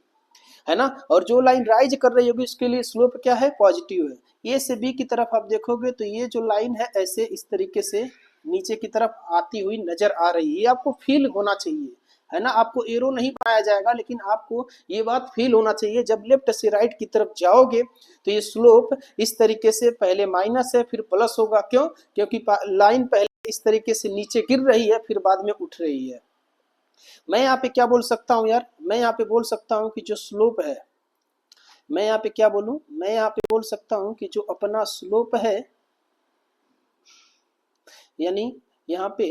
है ना, और जो लाइन राइज कर रही होगी उसके लिए स्लोप क्या है, पॉजिटिव है। ए से बी की तरफ आप देखोगे तो ये जो लाइन है ऐसे इस तरीके से नीचे की तरफ आती हुई नजर आ रही है, ये आपको फील होना चाहिए, है ना। आपको एरो नहीं बनाया जाएगा, लेकिन आपको ये बात फील होना चाहिए, जब लेफ्ट से राइट की तरफ जाओगे तो ये स्लोप इस तरीके से पहले माइनस है फिर प्लस होगा। क्यों, क्योंकि लाइन पहले इस तरीके से नीचे गिर रही है फिर बाद में उठ रही है। मैं यहाँ पे क्या बोल सकता हूँ यार, मैं यहाँ पे बोल सकता हूँ कि जो स्लोप है, मैं यहाँ पे क्या बोलूँ, मैं यहाँ पे बोल सकता हूँ कि जो अपना स्लोप है, यानी यहाँ पे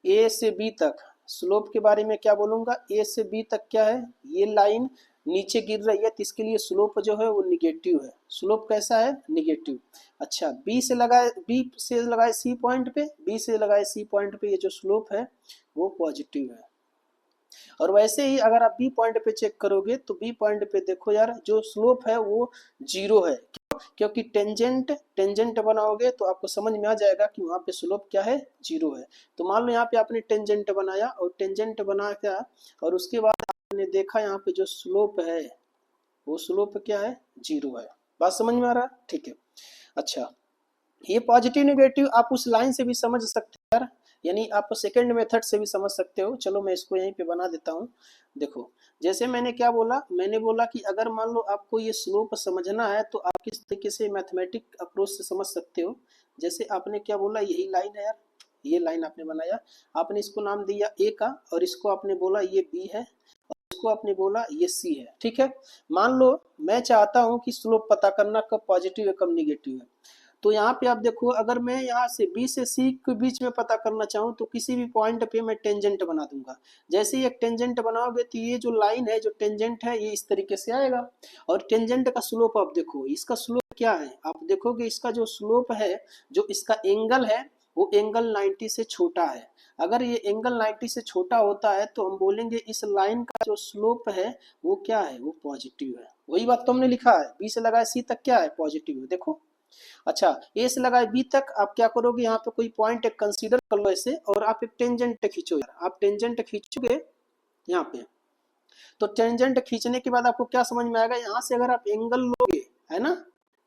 ए से बी तक स्लोप के बारे में क्या बोलूंगा, ए से बी तक क्या है, ये लाइन नीचे गिर रही है तो इसके लिए स्लोप जो है वो निगेटिव है। स्लोप कैसा है, निगेटिव। अच्छा बी से लगाए सी पॉइंट पे, बी से लगाए सी पॉइंट पे ये जो स्लोप है वो पॉजिटिव है। और वैसे ही अगर आप बी पॉइंट पे चेक करोगे तो बी पॉइंट पे देखो यार, जो स्लोप है वो 0 है। क्योंकि टेंजेंट टेंजेंट बनाओगे तो आपको समझ में आ जाएगा कि वहां पे स्लोप क्या है, 0 है। तो मान लो यहाँ पे आपने टेंजेंट बनाया, और टेंजेंट बना क्या, और उसके बाद आपने देखा यहाँ पे जो स्लोप है वो स्लोप क्या है, 0 है। बात समझ में आ रहा है? ठीक है। अच्छा, ये पॉजिटिव नेगेटिव आप उस लाइन से भी समझ सकते हैं यार, यानी आप सेकंड मेथड से भी समझ सकते हो। चलो मैं इसको यहीं पे बना देता हूँ। देखो, जैसे मैंने क्या बोला, मैंने बोला कि अगर मान लो आपको ये स्लोप समझना है तो आप किस तरीके से मैथमेटिक अप्रोच से समझ सकते हो। जैसे आपने क्या बोला, यही लाइन है यार, ये लाइन आपने बनाया, आपने इसको नाम दिया ए का, और इसको आपने बोला ये बी है, इसको आपने बोला ये सी है। ठीक है, मान लो मैं चाहता हूं कि स्लोप पता करना कब पॉजिटिव है कब निगेटिव है। तो यहाँ पे आप देखो, अगर मैं यहाँ से बी से सी के बीच में पता करना चाहूँ तो किसी भी पॉइंट पे मैं टेंजेंट बना दूंगा। जैसे ही एक टेंजेंट बनाओगे तो ये जो लाइन है, जो टेंजेंट है, ये इस तरीके से आएगा। और टेंजेंट का स्लोप आप देखो, इसका स्लोप क्या है, आप देखोगे इसका जो स्लोप है, जो इसका एंगल है, वो एंगल 90 से छोटा है। अगर ये एंगल 90 से छोटा होता है तो हम बोलेंगे इस लाइन का जो स्लोप है वो क्या है, वो पॉजिटिव है। वही बात तो हमने लिखा है, बी से लगाए सी तक क्या है, पॉजिटिव है। देखो, अच्छा, ए से लगाए बी तक आप क्या करोगे, यहाँ पे कोई पॉइंट एक कंसीडर कर लो ऐसे, और आप एक टेंजेंट खींचो यार, आप टेंजेंट खींचोगे यहाँ पे। तो टेंजेंट खींचने के बाद आपको क्या समझ में आएगा, यहाँ से अगर आप एंगल लोगे, है ना,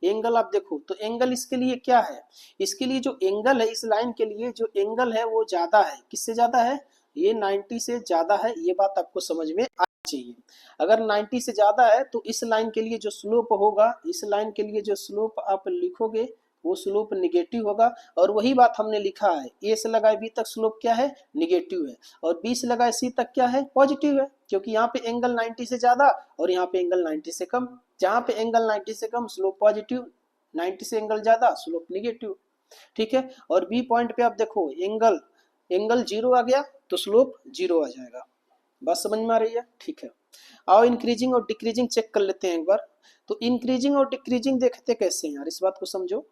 एंगल आप देखो तो एंगल इसके लिए क्या है, इसके लिए जो एंगल है, इस लाइन के लिए जो एंगल है वो ज्यादा है। किससे ज्यादा है, ये 90 से ज्यादा है। ये बात आपको समझ में आनी चाहिए। अगर 90 से ज्यादा है तो इस लाइन के लिए जो स्लोप होगा, इस लाइन के लिए जो स्लोप आप लिखोगे वो स्लोप निगेटिव होगा। और वही बात हमने लिखा है, ए से लगाए बी तक स्लोप क्या है, निगेटिव है, और बी से लगाए सी तक क्या है, पॉजिटिव है। क्योंकि यहाँ पे एंगल 90 से ज्यादा और यहाँ पे एंगल 90 से कम। जहाँ पे एंगल 90 से कम स्लोप पॉजिटिव, 90 से एंगल ज्यादा स्लोप निगेटिव। ठीक है, और बी पॉइंट पे आप देखो एंगल एंगल 0 आ गया तो स्लोप 0 आ जाएगा। बात समझ में आ रही है? ठीक है, आओ इंक्रीजिंग और डिक्रीजिंग चेक कर लेते हैं एक बार। तो इंक्रीजिंग और डिक्रीजिंग देखते कैसे हैं यार, इस बात को समझो।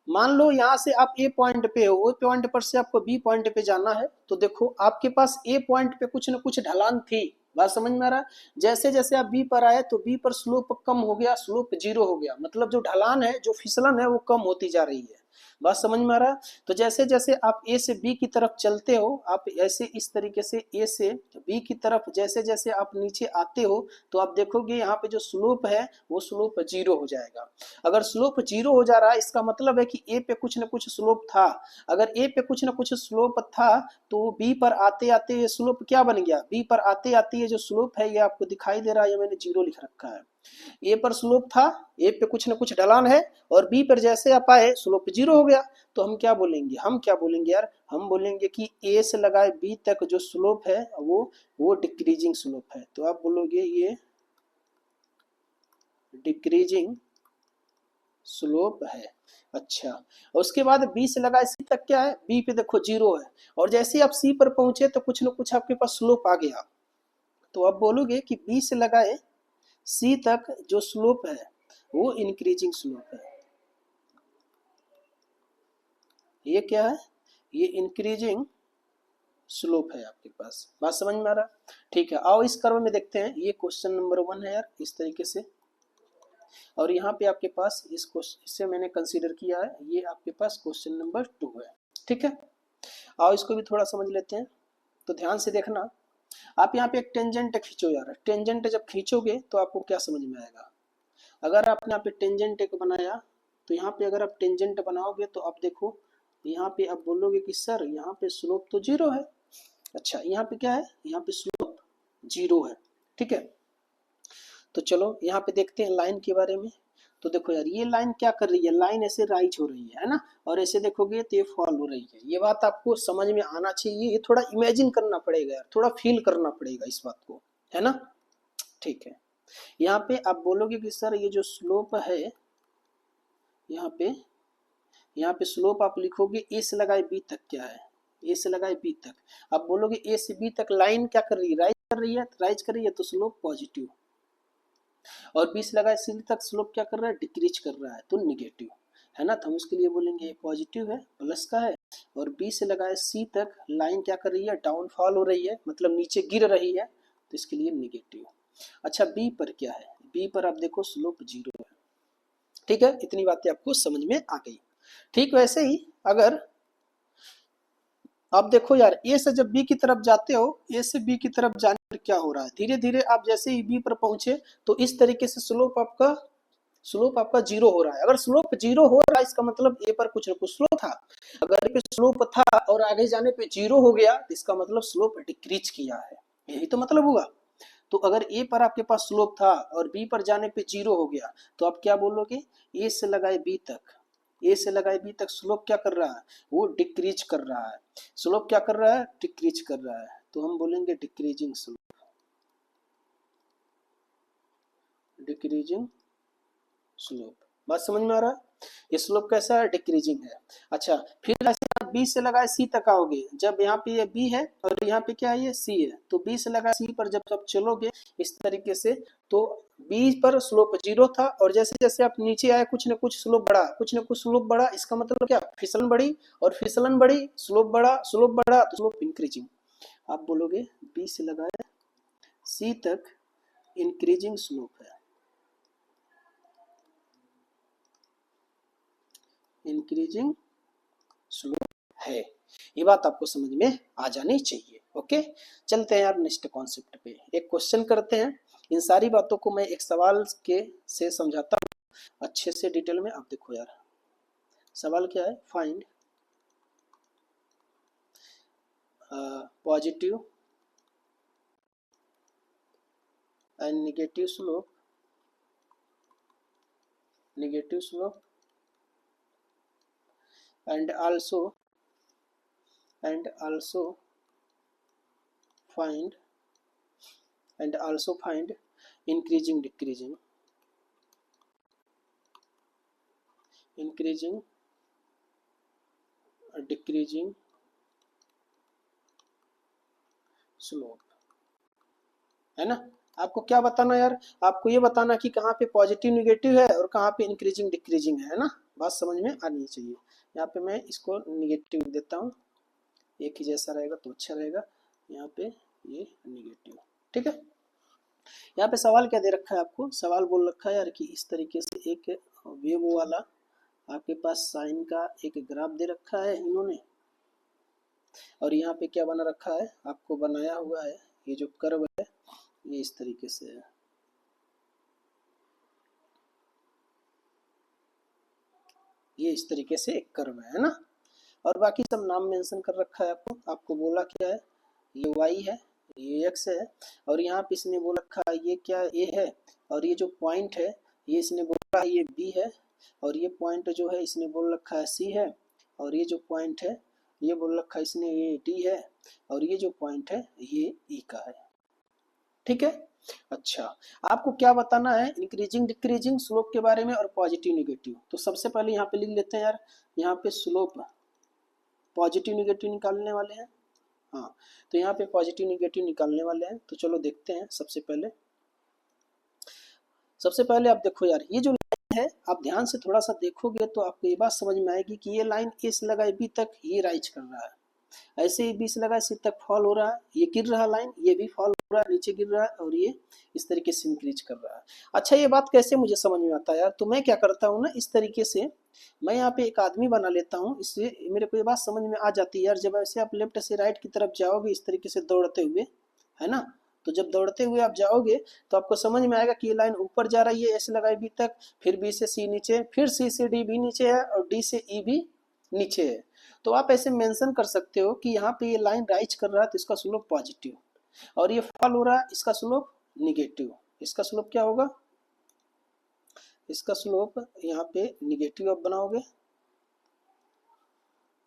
मान लो यहाँ से आप ए पॉइंट पे हो, ओ पॉइंट पर से आपको बी पॉइंट पे जाना है, तो देखो आपके पास ए पॉइंट पे कुछ न कुछ ढलान थी। बात समझ में आ रहा है? जैसे जैसे आप बी पर आए तो बी पर स्लोप कम हो गया, स्लोप 0 हो गया, मतलब जो ढलान है, जो फिसलन है, वो कम होती जा रही है। बात समझ में आ रहा है? तो जैसे जैसे आप ए से बी की तरफ चलते हो, आप ऐसे इस तरीके से ए से बी की तरफ जैसे जैसे आप नीचे आते हो तो आप देखोगे यहाँ पे जो स्लोप है वो स्लोप 0 हो जाएगा। अगर स्लोप 0 हो जा रहा है इसका मतलब है कि ए पे कुछ न कुछ स्लोप था। अगर ए पे कुछ न कुछ स्लोप था तो बी पर आते आते ये स्लोप क्या बन गया, बी पर आते आते ये जो स्लोप है ये आपको दिखाई दे रहा है, ये मैंने 0 लिख रखा है। ए पर स्लोप था, ए पे कुछ न कुछ ढलान है, और बी पर जैसे आप आए स्लोप 0 हो गया। तो हम क्या बोलेंगे, हम क्या बोलेंगे यार, हम बोलेंगे कि ए से लगाए बी तक जो स्लोप है वो डिक्रीजिंग स्लोप है। तो आप बोलोगे ये डिक्रीजिंग स्लोप है। अच्छा, उसके बाद बी से लगाए सी तक क्या है, बी पे देखो 0 है, और जैसे आप सी पर पहुंचे तो कुछ न कुछ आपके पास स्लोप आ गया। तो आप बोलोगे कि बी से लगाए सी तक जो स्लोप है वो इंक्रीजिंग स्लोप है। ये क्या है, ये इंक्रीजिंग स्लोप है आपके पास। बात समझ में आ रहा? ठीक है, आओ इस कर्व में देखते हैं। ये क्वेश्चन नंबर 1 है यार, इस तरीके से। और यहाँ पे आपके पास इससे मैंने कंसीडर किया है, ये आपके पास क्वेश्चन नंबर 2 है। ठीक है, आओ इसको भी थोड़ा समझ लेते हैं। तो ध्यान से देखना, आप यहाँ पे एक टेंजेंट खींचो यार। टेंजेंट जब खींचोगे तो आपको क्या समझ में आएगा, अगर आपने यहाँ पे टेंजेंट एक बनाया तो यहाँ पे अगर आप टेंजेंट बनाओगे तो आप देखो यहाँ पे आप बोलोगे कि सर यहाँ पे स्लोप तो 0 है। अच्छा, यहाँ पे क्या है, यहाँ पे स्लोप 0 है। ठीक है, तो चलो यहाँ पे देखते हैं लाइन के बारे में। तो देखो यार, ये लाइन क्या कर रही है, लाइन ऐसे राइज हो रही है ना, और ऐसे देखोगे तो ये फॉल हो रही है। ये बात आपको समझ में आना चाहिए, ये थोड़ा इमेजिन करना पड़ेगा यार, थोड़ा फील करना पड़ेगा इस बात को, है ना। ठीक है, यहाँ पे आप बोलोगे कि सर ये जो स्लोप है, यहाँ पे स्लोप आप लिखोगे ए से लगाए बी तक क्या है, ए से लगाए बी तक। आप बोलोगे ए से बी तक लाइन क्या कर रही है, राइज कर रही है, राइज कर रही है तो स्लोप पॉजिटिव। और बी से लगाए सी तक स्लोप क्या कर रहा है, डिक्रीज कर रहा है, तो निगेटिव, है ना। तो हम उसके लिए बोलेंगे पॉजिटिव है, प्लस का है। और बी से लगाए सी तक लाइन क्या कर रही है, डाउनफॉल हो रही है, मतलब नीचे गिर रही है, तो इसके लिए निगेटिव। अच्छा, बी पर क्या है, बी पर आप देखो स्लोप 0 है। ठीक है, इतनी बातें आपको समझ में आ गई। ठीक वैसे ही अगर आप देखो यार, ए से जब बी की तरफ जाते हो, ए से बी की तरफ जाने अंदर क्या हो रहा है। धीरे धीरे आप जैसे ही बी पर पहुंचे तो इस तरीके से स्लोप आपका जीरो हो रहा है। अगर स्लोप जीरो हो रहा है इसका मतलब ए पर कुछ न कुछ स्लोप था। अगर ए पे स्लोप था और आगे जाने पे जीरो हो गया तो इसका मतलब स्लोप डिक्रीज किया है, यही तो मतलब हुआ। तो अगर ए पर आपके पास स्लोप था और बी पर जाने पे जीरो हो गया तो आप क्या बोलोगे, ए से लगाए बी तक, ए से लगाए बी तक स्लोप क्या कर रहा है, वो डिक्रीज कर रहा है। स्लोप क्या कर रहा है, डिक्रीज कर रहा है, तो हम बोलेंगे डिक्रीजिंग स्लोप, डिक्रीजिंग स्लोप। बात समझ में आ रहा है, ये स्लोप कैसा है, डिक्रीजिंग है। अच्छा फिर ऐसे आप बी से लगाए सी तक आओगे, जब यहाँ पे ये बी है और यहाँ पे क्या है, ये सी है, तो बी से लगाए सी पर जब आप चलोगे इस तरीके से तो बी पर स्लोप जीरो था और जैसे जैसे आप नीचे आए कुछ न कुछ स्लोप बढ़ा, कुछ न कुछ स्लोप बढ़ा, इसका मतलब क्या, फिसलन बढ़ी और फिसलन बढ़ी, स्लोप बढ़ा तो स्लोप इंक्रीजिंग। आप बोलोगे बी से लगाए सी तक इंक्रीजिंग स्लोप है, इंक्रीजिंग स्लोप है। ये बात आपको समझ में आ जानी चाहिए। ओके, चलते हैं यार नेक्स्ट कॉन्सेप्ट पे, एक क्वेश्चन करते हैं। इन सारी बातों को मैं एक सवाल के से समझाता हूँ अच्छे से डिटेल में। आप देखो यार, सवाल क्या है, find positive and negative slope and also find increasing decreasing slope, है ना। आपको क्या बताना यार, आपको ये बताना कि कहाँ पे पॉजिटिव निगेटिव है और कहाँ पे इंक्रीजिंग डिक्रीजिंग है ना। बात समझ में आनी चाहिए। यहाँ पे मैं इसको निगेटिव देता हूँ, एक ही जैसा रहेगा तो अच्छा रहेगा। यहाँ पे ये निगेटिव, ठीक है। यहाँ पे सवाल क्या दे रखा है आपको, सवाल बोल रखा है यार कि इस तरीके से एक वेव वाला आपके पास साइन का एक ग्राफ दे रखा है इन्होंने, और यहाँ पे क्या बना रखा है, आपको बनाया हुआ है ये जो कर्व है ये इस तरीके से है, ये इस तरीके से एक कर्व है ना। और बाकी सब नाम मेंशन कर रखा है आपको बोला क्या है, ये y है, ये x है, और यहाँ पे इसने बोल रखा है ये क्या a है, और ये जो पॉइंट है ये इसने बोला ये b है, और ये पॉइंट जो है इसने बोल रखा है c है, और ये जो पॉइंट है ये बोल रखा है इसने ये d है, और ये जो पॉइंट है ये e का है, ठीक है। अच्छा आपको क्या बताना है, इंक्रीजिंग डिक्रीजिंग स्लोप के बारे में और पॉजिटिव निगेटिव। तो सबसे पहले यहाँ पे लिख लेते हैं यार, यहाँ पे स्लोप पॉजिटिव निगेटिव निकालने वाले हैं। हाँ तो यहाँ पे पॉजिटिव निगेटिव निकालने वाले हैं, तो चलो देखते हैं। सबसे पहले आप देखो यार, ये जो लाइन है आप ध्यान से थोड़ा सा देखोगे तो आपको ये बात समझ में आएगी कि ये लाइन ए से लगाए बी तक ये राइज कर रहा है, ऐसे ही बी से लगाए सी तक फॉल हो रहा है, ये गिर रहा है लाइन, ये भी फॉल हो रहा है, नीचे गिर रहा है, और ये इस तरीके से इंक्रीज कर रहा है। अच्छा ये बात कैसे मुझे समझ में आता है यार, तो मैं क्या करता हूँ ना, इस तरीके से मैं यहाँ पे एक आदमी बना लेता हूँ, इससे मेरे को ये बात समझ में आ जाती है यार। जब ऐसे आप लेफ्ट से राइट की तरफ जाओगे इस तरीके से दौड़ते हुए, है ना, तो जब दौड़ते हुए आप जाओगे तो आपको समझ में आएगा कि ये लाइन ऊपर जा रही है ऐसे लगाए बी तक, फिर बी से सी नीचे, फिर सी से डी भी नीचे है, और डी से ई भी नीचे है। तो आप ऐसे मेंशन कर सकते हो कि यहाँ पे ये लाइन राइज कर रहा है तो इसका स्लोप पॉजिटिव, और ये फॉल हो रहा है इसका स्लोप निगेटिव। इसका स्लोप क्या होगा, इसका स्लोप यहाँ पे निगेटिव आप बनाओगे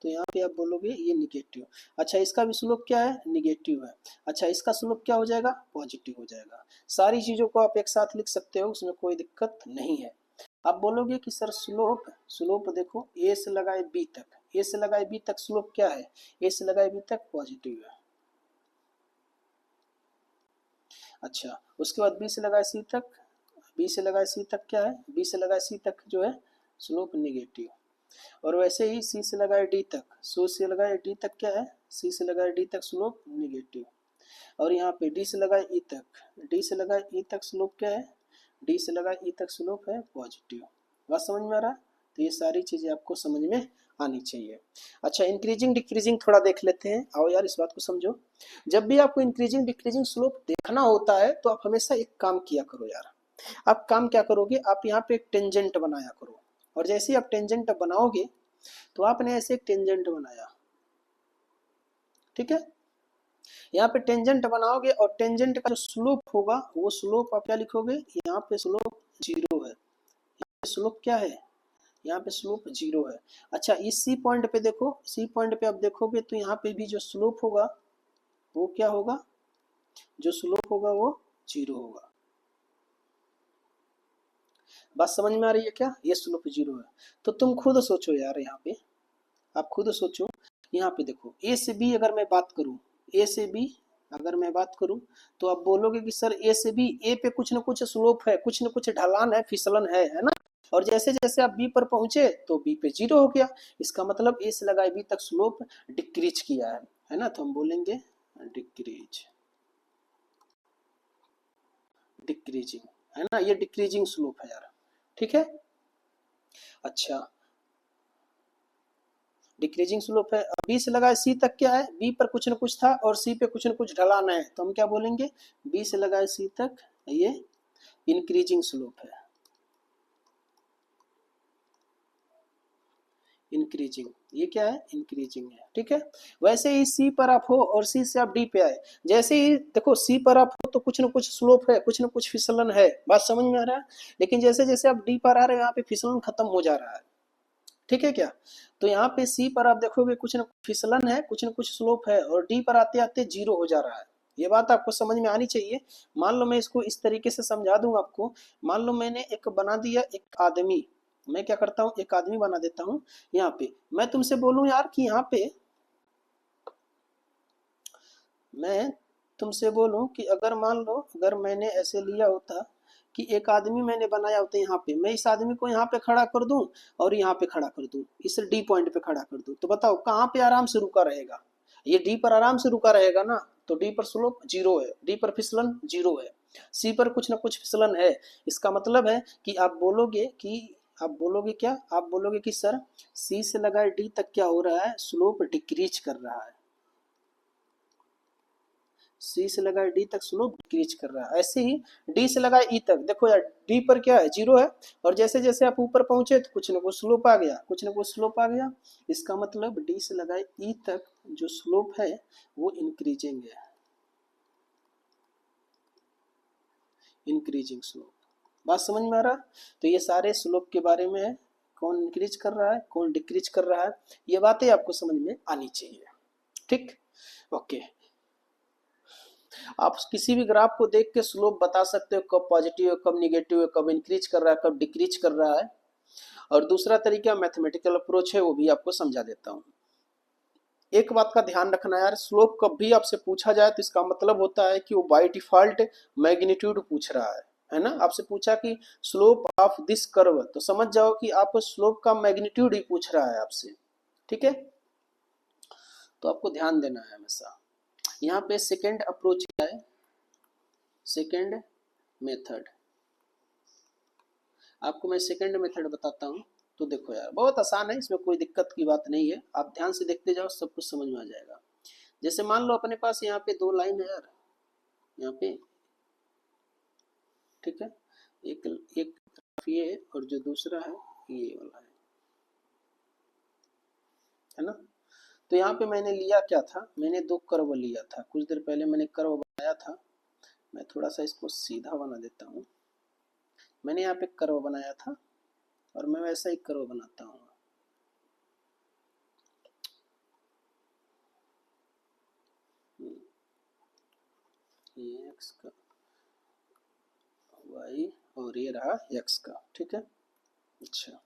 तो यहाँ पे आप बोलोगे ये निगेटिव। अच्छा इसका भी स्लोप क्या है, निगेटिव है। अच्छा इसका स्लोप क्या हो जाएगा, पॉजिटिव हो जाएगा। सारी चीजों को आप एक साथ लिख सकते हो, उसमें कोई दिक्कत नहीं है। आप बोलोगे कि सर स्लोप देखो ए से लगाए बी तक, ए से लगाए बी तक स्लोप क्या है, ए से लगाए बी तक पॉजिटिव है। अच्छा उसके बाद बी से लगाए सी तक, बी से लगाए सी तक क्या है, बी से लगाए सी तक जो है स्लोप निगेटिव, और वैसे ही सी से लगाए डी तक, सी से लगाए डी तक क्या है, सी से लगाए डी तक स्लोप निगेटिव, और यहाँ पे डी से लगाए ई तक, डी से लगाए ई तक स्लोप क्या है, डी से लगाए ई तक स्लोप है पॉजिटिव। बात समझ में आ रहा है, तो ये सारी चीजें आपको समझ में आनी चाहिए। अच्छा, इंक्रीजिंग डिक्रीजिंग थोड़ा देख लेते हैं, आओ यार इस बात को समझो। जब भी आपको इंक्रीजिंग डिक्रीजिंग स्लोप देखना होता है तो आप हमेशा एक काम किया करो यार। आप काम क्या करोगे, आप यहाँ पे एक टेंजेंट बनाया करो, और जैसे ही आप टेंजेंट बनाओगे तो आपने ऐसे एक टेंजेंट बनाया, ठीक है। यहाँ पे टेंजेंट बनाओगे और टेंजेंट का जो स्लोप होगा वो स्लोप आप क्या लिखोगे, यहाँ पे स्लोप 0 है। स्लोप क्या है, यहाँ पे स्लोप 0 है। अच्छा, इस सी पॉइंट पे देखो, सी पॉइंट पे आप देखोगे तो यहाँ पे भी जो स्लोप होगा वो क्या होगा, जो स्लोप होगा वो 0 होगा। बात समझ में आ रही है क्या, ये स्लोप 0 है। तो तुम खुद सोचो यार, यहाँ पे आप खुद सोचो, यहाँ पे देखो ए से बी अगर मैं बात करूँ, ए से बी अगर मैं बात करूँ तो आप बोलोगे कि सर ए से बी, ए पे कुछ ना कुछ स्लोप है, कुछ ना कुछ ढलान है, फिसलन है ना। और जैसे जैसे आप बी पर पहुंचे तो बी पे 0 हो गया, इसका मतलब ए से लगाए बी तक स्लोप डिक्रीज किया है ना। तो हम बोलेंगे डिक्रीज, डिक्रीजिंग, है ना, ये डिक्रीजिंग स्लोप है यार, ठीक है। अच्छा, डिक्रीजिंग स्लोप है। बी से लगाए सी तक क्या है, बी पर कुछ न कुछ था और सी पे कुछ न कुछ ढलान है, तो हम क्या बोलेंगे, बी से लगाए सी तक ये इंक्रीजिंग स्लोप है, इंक्रीजिंग, ये क्या है, इंक्रीजिंग है, ठीक है। वैसे ही सी पर आप हो और सी से आप डी पे आए, जैसे ही देखो सी पर आप हो तो कुछ न कुछ स्लोप है, कुछ न कुछ फिसलन है, बात समझ में आ रहा है। लेकिन जैसे जैसे आप डी पर आ रहे हो यहाँ पे फिसलन खत्म हो जा रहा है, ठीक है क्या। तो यहाँ पे सी पर आप देखोगे कुछ न कुछ फिसलन है, कुछ न कुछ स्लोप है, और डी पर आते आते 0 हो जा रहा है। ये बात आपको समझ में आनी चाहिए। मान लो मैं इसको इस तरीके से समझा दूं आपको, मान लो मैंने एक बना दिया एक आदमी, मैं क्या करता हूँ एक आदमी बना देता हूँ। यहाँ पे मैं तुमसे बोलूं यार कि यहाँ पे मैं तुमसे बोलूं कि अगर मान लो अगर मैंने ऐसे लिया होता कि एक आदमी मैंने बनाया होता यहाँ पे, मैं इस आदमी को यहाँ पे खड़ा कर दूं और यहाँ पे खड़ा कर दूं, इस डी पॉइंट पे खड़ा कर दूं, तो बताओ कहाँ पे आराम से रुका रहेगा, ये डी पर आराम से रुका रहेगा ना। तो डी पर स्लोप 0 है, डी पर फिसलन 0 है, सी पर कुछ ना कुछ फिसलन है। इसका मतलब है कि आप बोलोगे कि आप बोलोगे क्या, आप बोलोगे कि सर सी से लगाए डी तक क्या हो रहा है, स्लोप डिक्रीज कर रहा है, सी से लगाए डी तक स्लोप डिक्रीज कर रहा है। ऐसे ही डी से लगाए ई तक, देखो यार डी पर क्या है, 0 है, और जैसे जैसे आप ऊपर पहुंचे तो कुछ ना कुछ स्लोप आ गया, कुछ ना कुछ स्लोप आ गया। इसका मतलब डी से लगाए ई तक जो स्लोप है वो इंक्रीजिंग है, इंक्रीजिंग स्लोप। बात समझ में आ रहा है। तो ये सारे स्लोप के बारे में है, कौन इंक्रीज कर रहा है कौन डिक्रीज कर रहा है, ये बातें आपको समझ में आनी चाहिए, ठीक। ओके, आप किसी भी ग्राफ को देख के स्लोप बता सकते हो, कब पॉजिटिव है कब निगेटिव है, कब इंक्रीज कर रहा है कब डिक्रीज कर रहा है। और दूसरा तरीका मैथमेटिकल अप्रोच है, वो भी आपको समझा देता हूँ। एक बात का ध्यान रखना यार, स्लोप कब भी आपसे पूछा जाए तो इसका मतलब होता है कि वो बाय डिफॉल्ट मैग्नीट्यूड पूछ रहा है ना। आपसे पूछा कि स्लोप ऑफ दिस कर्व, तो समझ जाओ कि आपको स्लोप का मैग्नीट्यूड ही पूछ रहा है आपसे, ठीक है। तो आपको ध्यान देना है हमेशा। यहाँ पे सेकेंड अप्रोच क्या है, सेकेंड मेथड, आपको मैं सेकंड मेथड बताता हूँ। तो देखो यार बहुत आसान है, इसमें कोई दिक्कत की बात नहीं है, आप ध्यान से देखते जाओ सब कुछ समझ में आ जाएगा। जैसे मान लो अपने पास यहाँ पे दो लाइन है यार, यहाँ पे, ठीक है, एक एक ये और जो दूसरा है ये वाला है ना। तो यहाँ पे मैंने लिया क्या था, मैंने दो कर्व लिया था, कुछ देर पहले मैंने कर्व बनाया था। मैं थोड़ा सा इसको सीधा बना देता हूँ। मैंने यहाँ पे कर्व बनाया था और मैं वैसा ही कर्व बनाता हूँ। ये एक्स का, वाई, और ये रहा एक्स का, ठीक है। अच्छा,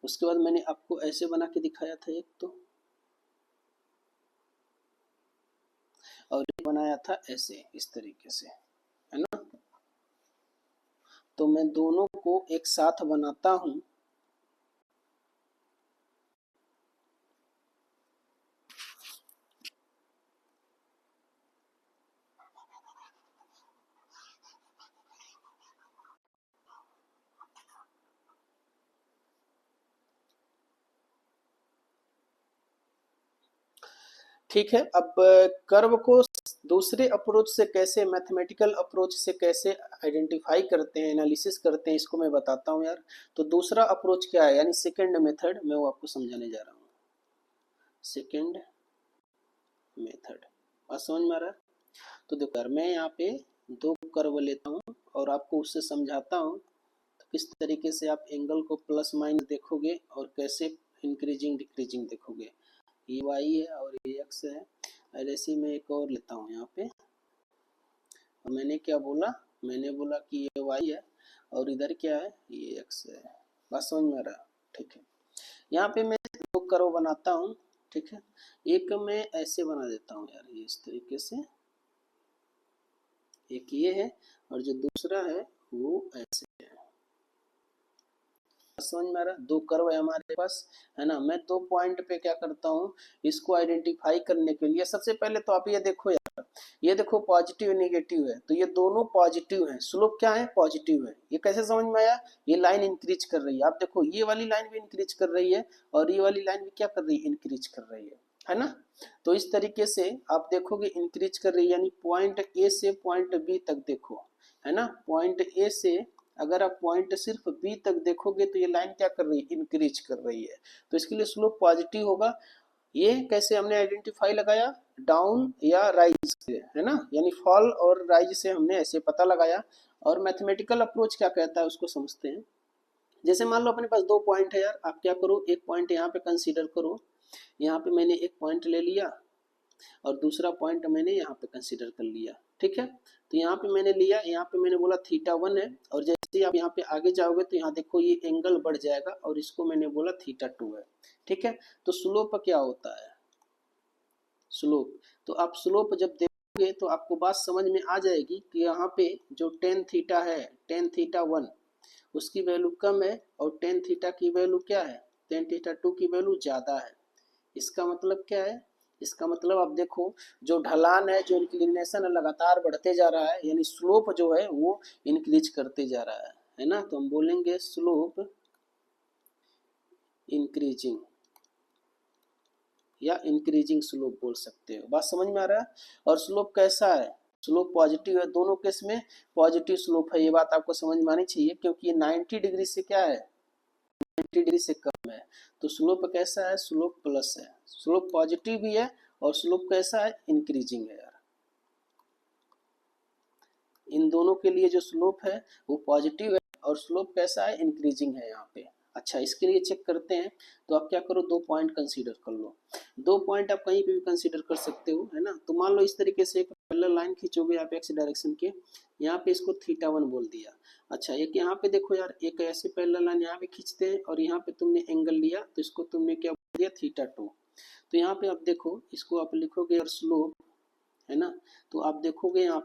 उसके बाद मैंने आपको ऐसे बना के दिखाया था एक तो, और ये बनाया था ऐसे इस तरीके से, है ना। तो मैं दोनों को एक साथ बनाता हूँ, ठीक है। अब कर्व को दूसरे अप्रोच से कैसे, मैथमेटिकल अप्रोच से कैसे आइडेंटिफाई करते हैं, एनालिसिस करते हैं, इसको मैं बताता हूँ यार। तो दूसरा अप्रोच क्या है, यानी सेकंड मेथड, मैं वो आपको समझाने जा रहा हूँ। सेकंड मेथड बात समझ में आ रहा है? तो देखो यार, मैं यहाँ पे दो कर्व लेता हूँ और आपको उससे समझाता हूँ तो किस तरीके से आप एंगल को प्लस माइनस देखोगे और कैसे इंक्रीजिंग डिक्रीजिंग देखोगे। ये वाई है और ये एक्स है। और ऐसे ही मैं एक और लेता हूँ यहाँ पे, और मैंने क्या बोला, मैंने बोला कि ये वाई है और इधर क्या है, ये एक्स है। बात समझ में आ रहा है? ठीक है। यहाँ पे मैं दो कर्व बनाता हूँ, ठीक है। एक मैं ऐसे बना देता हूँ यार, ये इस तरीके से, एक ये है और जो दूसरा है वो ऐसे है। समझ में आ रहा है? दो कर्व है हमारे पास, है ना। मैं दो पॉइंट पे क्या करता हूँ, इसको आइडेंटिफाई करने के लिए सबसे पहले तो आप ये देखो यार, ये देखो पॉजिटिव नेगेटिव है, तो ये दोनों पॉजिटिव है, स्लोप क्या है, पॉजिटिव है। ये कैसे समझ में आया, ये लाइन इंक्रीज कर रही है, आप देखो ये वाली लाइन भी इंक्रीज कर रही है और ये वाली लाइन भी क्या कर रही है, इंक्रीज कर रही है ना। तो इस तरीके से आप देखोगे इंक्रीज कर रही है, यानी पॉइंट ए से पॉइंट बी तक देखो, है ना। पॉइंट ए से अगर आप पॉइंट सिर्फ बी तक देखोगे तो ये लाइन क्या कर रही है, इंक्रीज कर रही है, तो इसके लिए स्लोप पॉजिटिव होगा। ये कैसे हमने आइडेंटिफाई लगाया, डाउन या राइज से, है ना, यानी फॉल और राइज से हमने ऐसे पता लगाया। और मैथमेटिकल अप्रोच क्या कहता है उसको समझते हैं। जैसे मान लो अपने पास दो पॉइंट है यार, आप क्या करो, एक पॉइंट यहाँ पे कंसीडर करो, यहाँ पे मैंने एक पॉइंट ले लिया और दूसरा पॉइंट मैंने यहाँ पे कंसीडर कर लिया, ठीक है। तो यहाँ पे मैंने लिया, यहाँ पे मैंने बोला θ1 है, और जैसे ही आप यहाँ पे आगे जाओगे तो यहाँ देखो ये एंगल बढ़ जाएगा और इसको मैंने बोला θ2 है, ठीक है। तो स्लोप क्या होता है, स्लोप, तो आप स्लोप जब देखोगे तो आपको बात समझ में आ जाएगी कि यहाँ पे जो tan थीटा है, tan θ1 उसकी वैल्यू कम है और tan थीटा की वैल्यू क्या है, tan θ2 की वैल्यू ज़्यादा है। इसका मतलब क्या है, इसका मतलब आप देखो जो ढलान है, जो इंक्लिनेशन है, लगातार बढ़ते जा रहा है, यानी स्लोप जो है वो इंक्रीज करते जा रहा है ना। तो हम बोलेंगे स्लोप इंक्रीजिंग या इंक्रीजिंग स्लोप बोल सकते हो। बात समझ में आ रहा है? और स्लोप कैसा है, स्लोप पॉजिटिव है, दोनों केस में पॉजिटिव स्लोप है, ये बात आपको समझ में आनी चाहिए, क्योंकि ये 90 डिग्री से क्या है, 90 डिग्री से कम है। तो स्लोप कैसा है, स्लोप प्लस है, स्लोप पॉजिटिव भी है और स्लोप कैसा है, इंक्रीजिंग है यार। इन दोनों के लिए जो स्लोप है वो पॉजिटिव है और स्लोप कैसा है, इंक्रीजिंग है यहाँ पे। अच्छा, इसके लिए चेक करते हैं, तो आप क्या करो, दो पॉइंट कंसीडर कर लो। दो पॉइंट आप कहीं पे भी कंसीडर कर सकते हो, है ना। तो मान लो इस तरीके से एक पैरेलल लाइन खींचोगे आप एक्स डायरेक्शन के, यहाँ पे इसको θ1 बोल दिया। अच्छा, एक यहाँ पे देखो यार, एक ऐसे पैरेलल लाइन यहाँ पे खींचते हैं और यहाँ पे तुमने एंगल लिया तो इसको तुमने क्या बोल दिया, θ2। तो यहाँ पे आप देखो, इसको आप लिखोगे और स्लोप, है ना। तो आप देखोगे यहाँ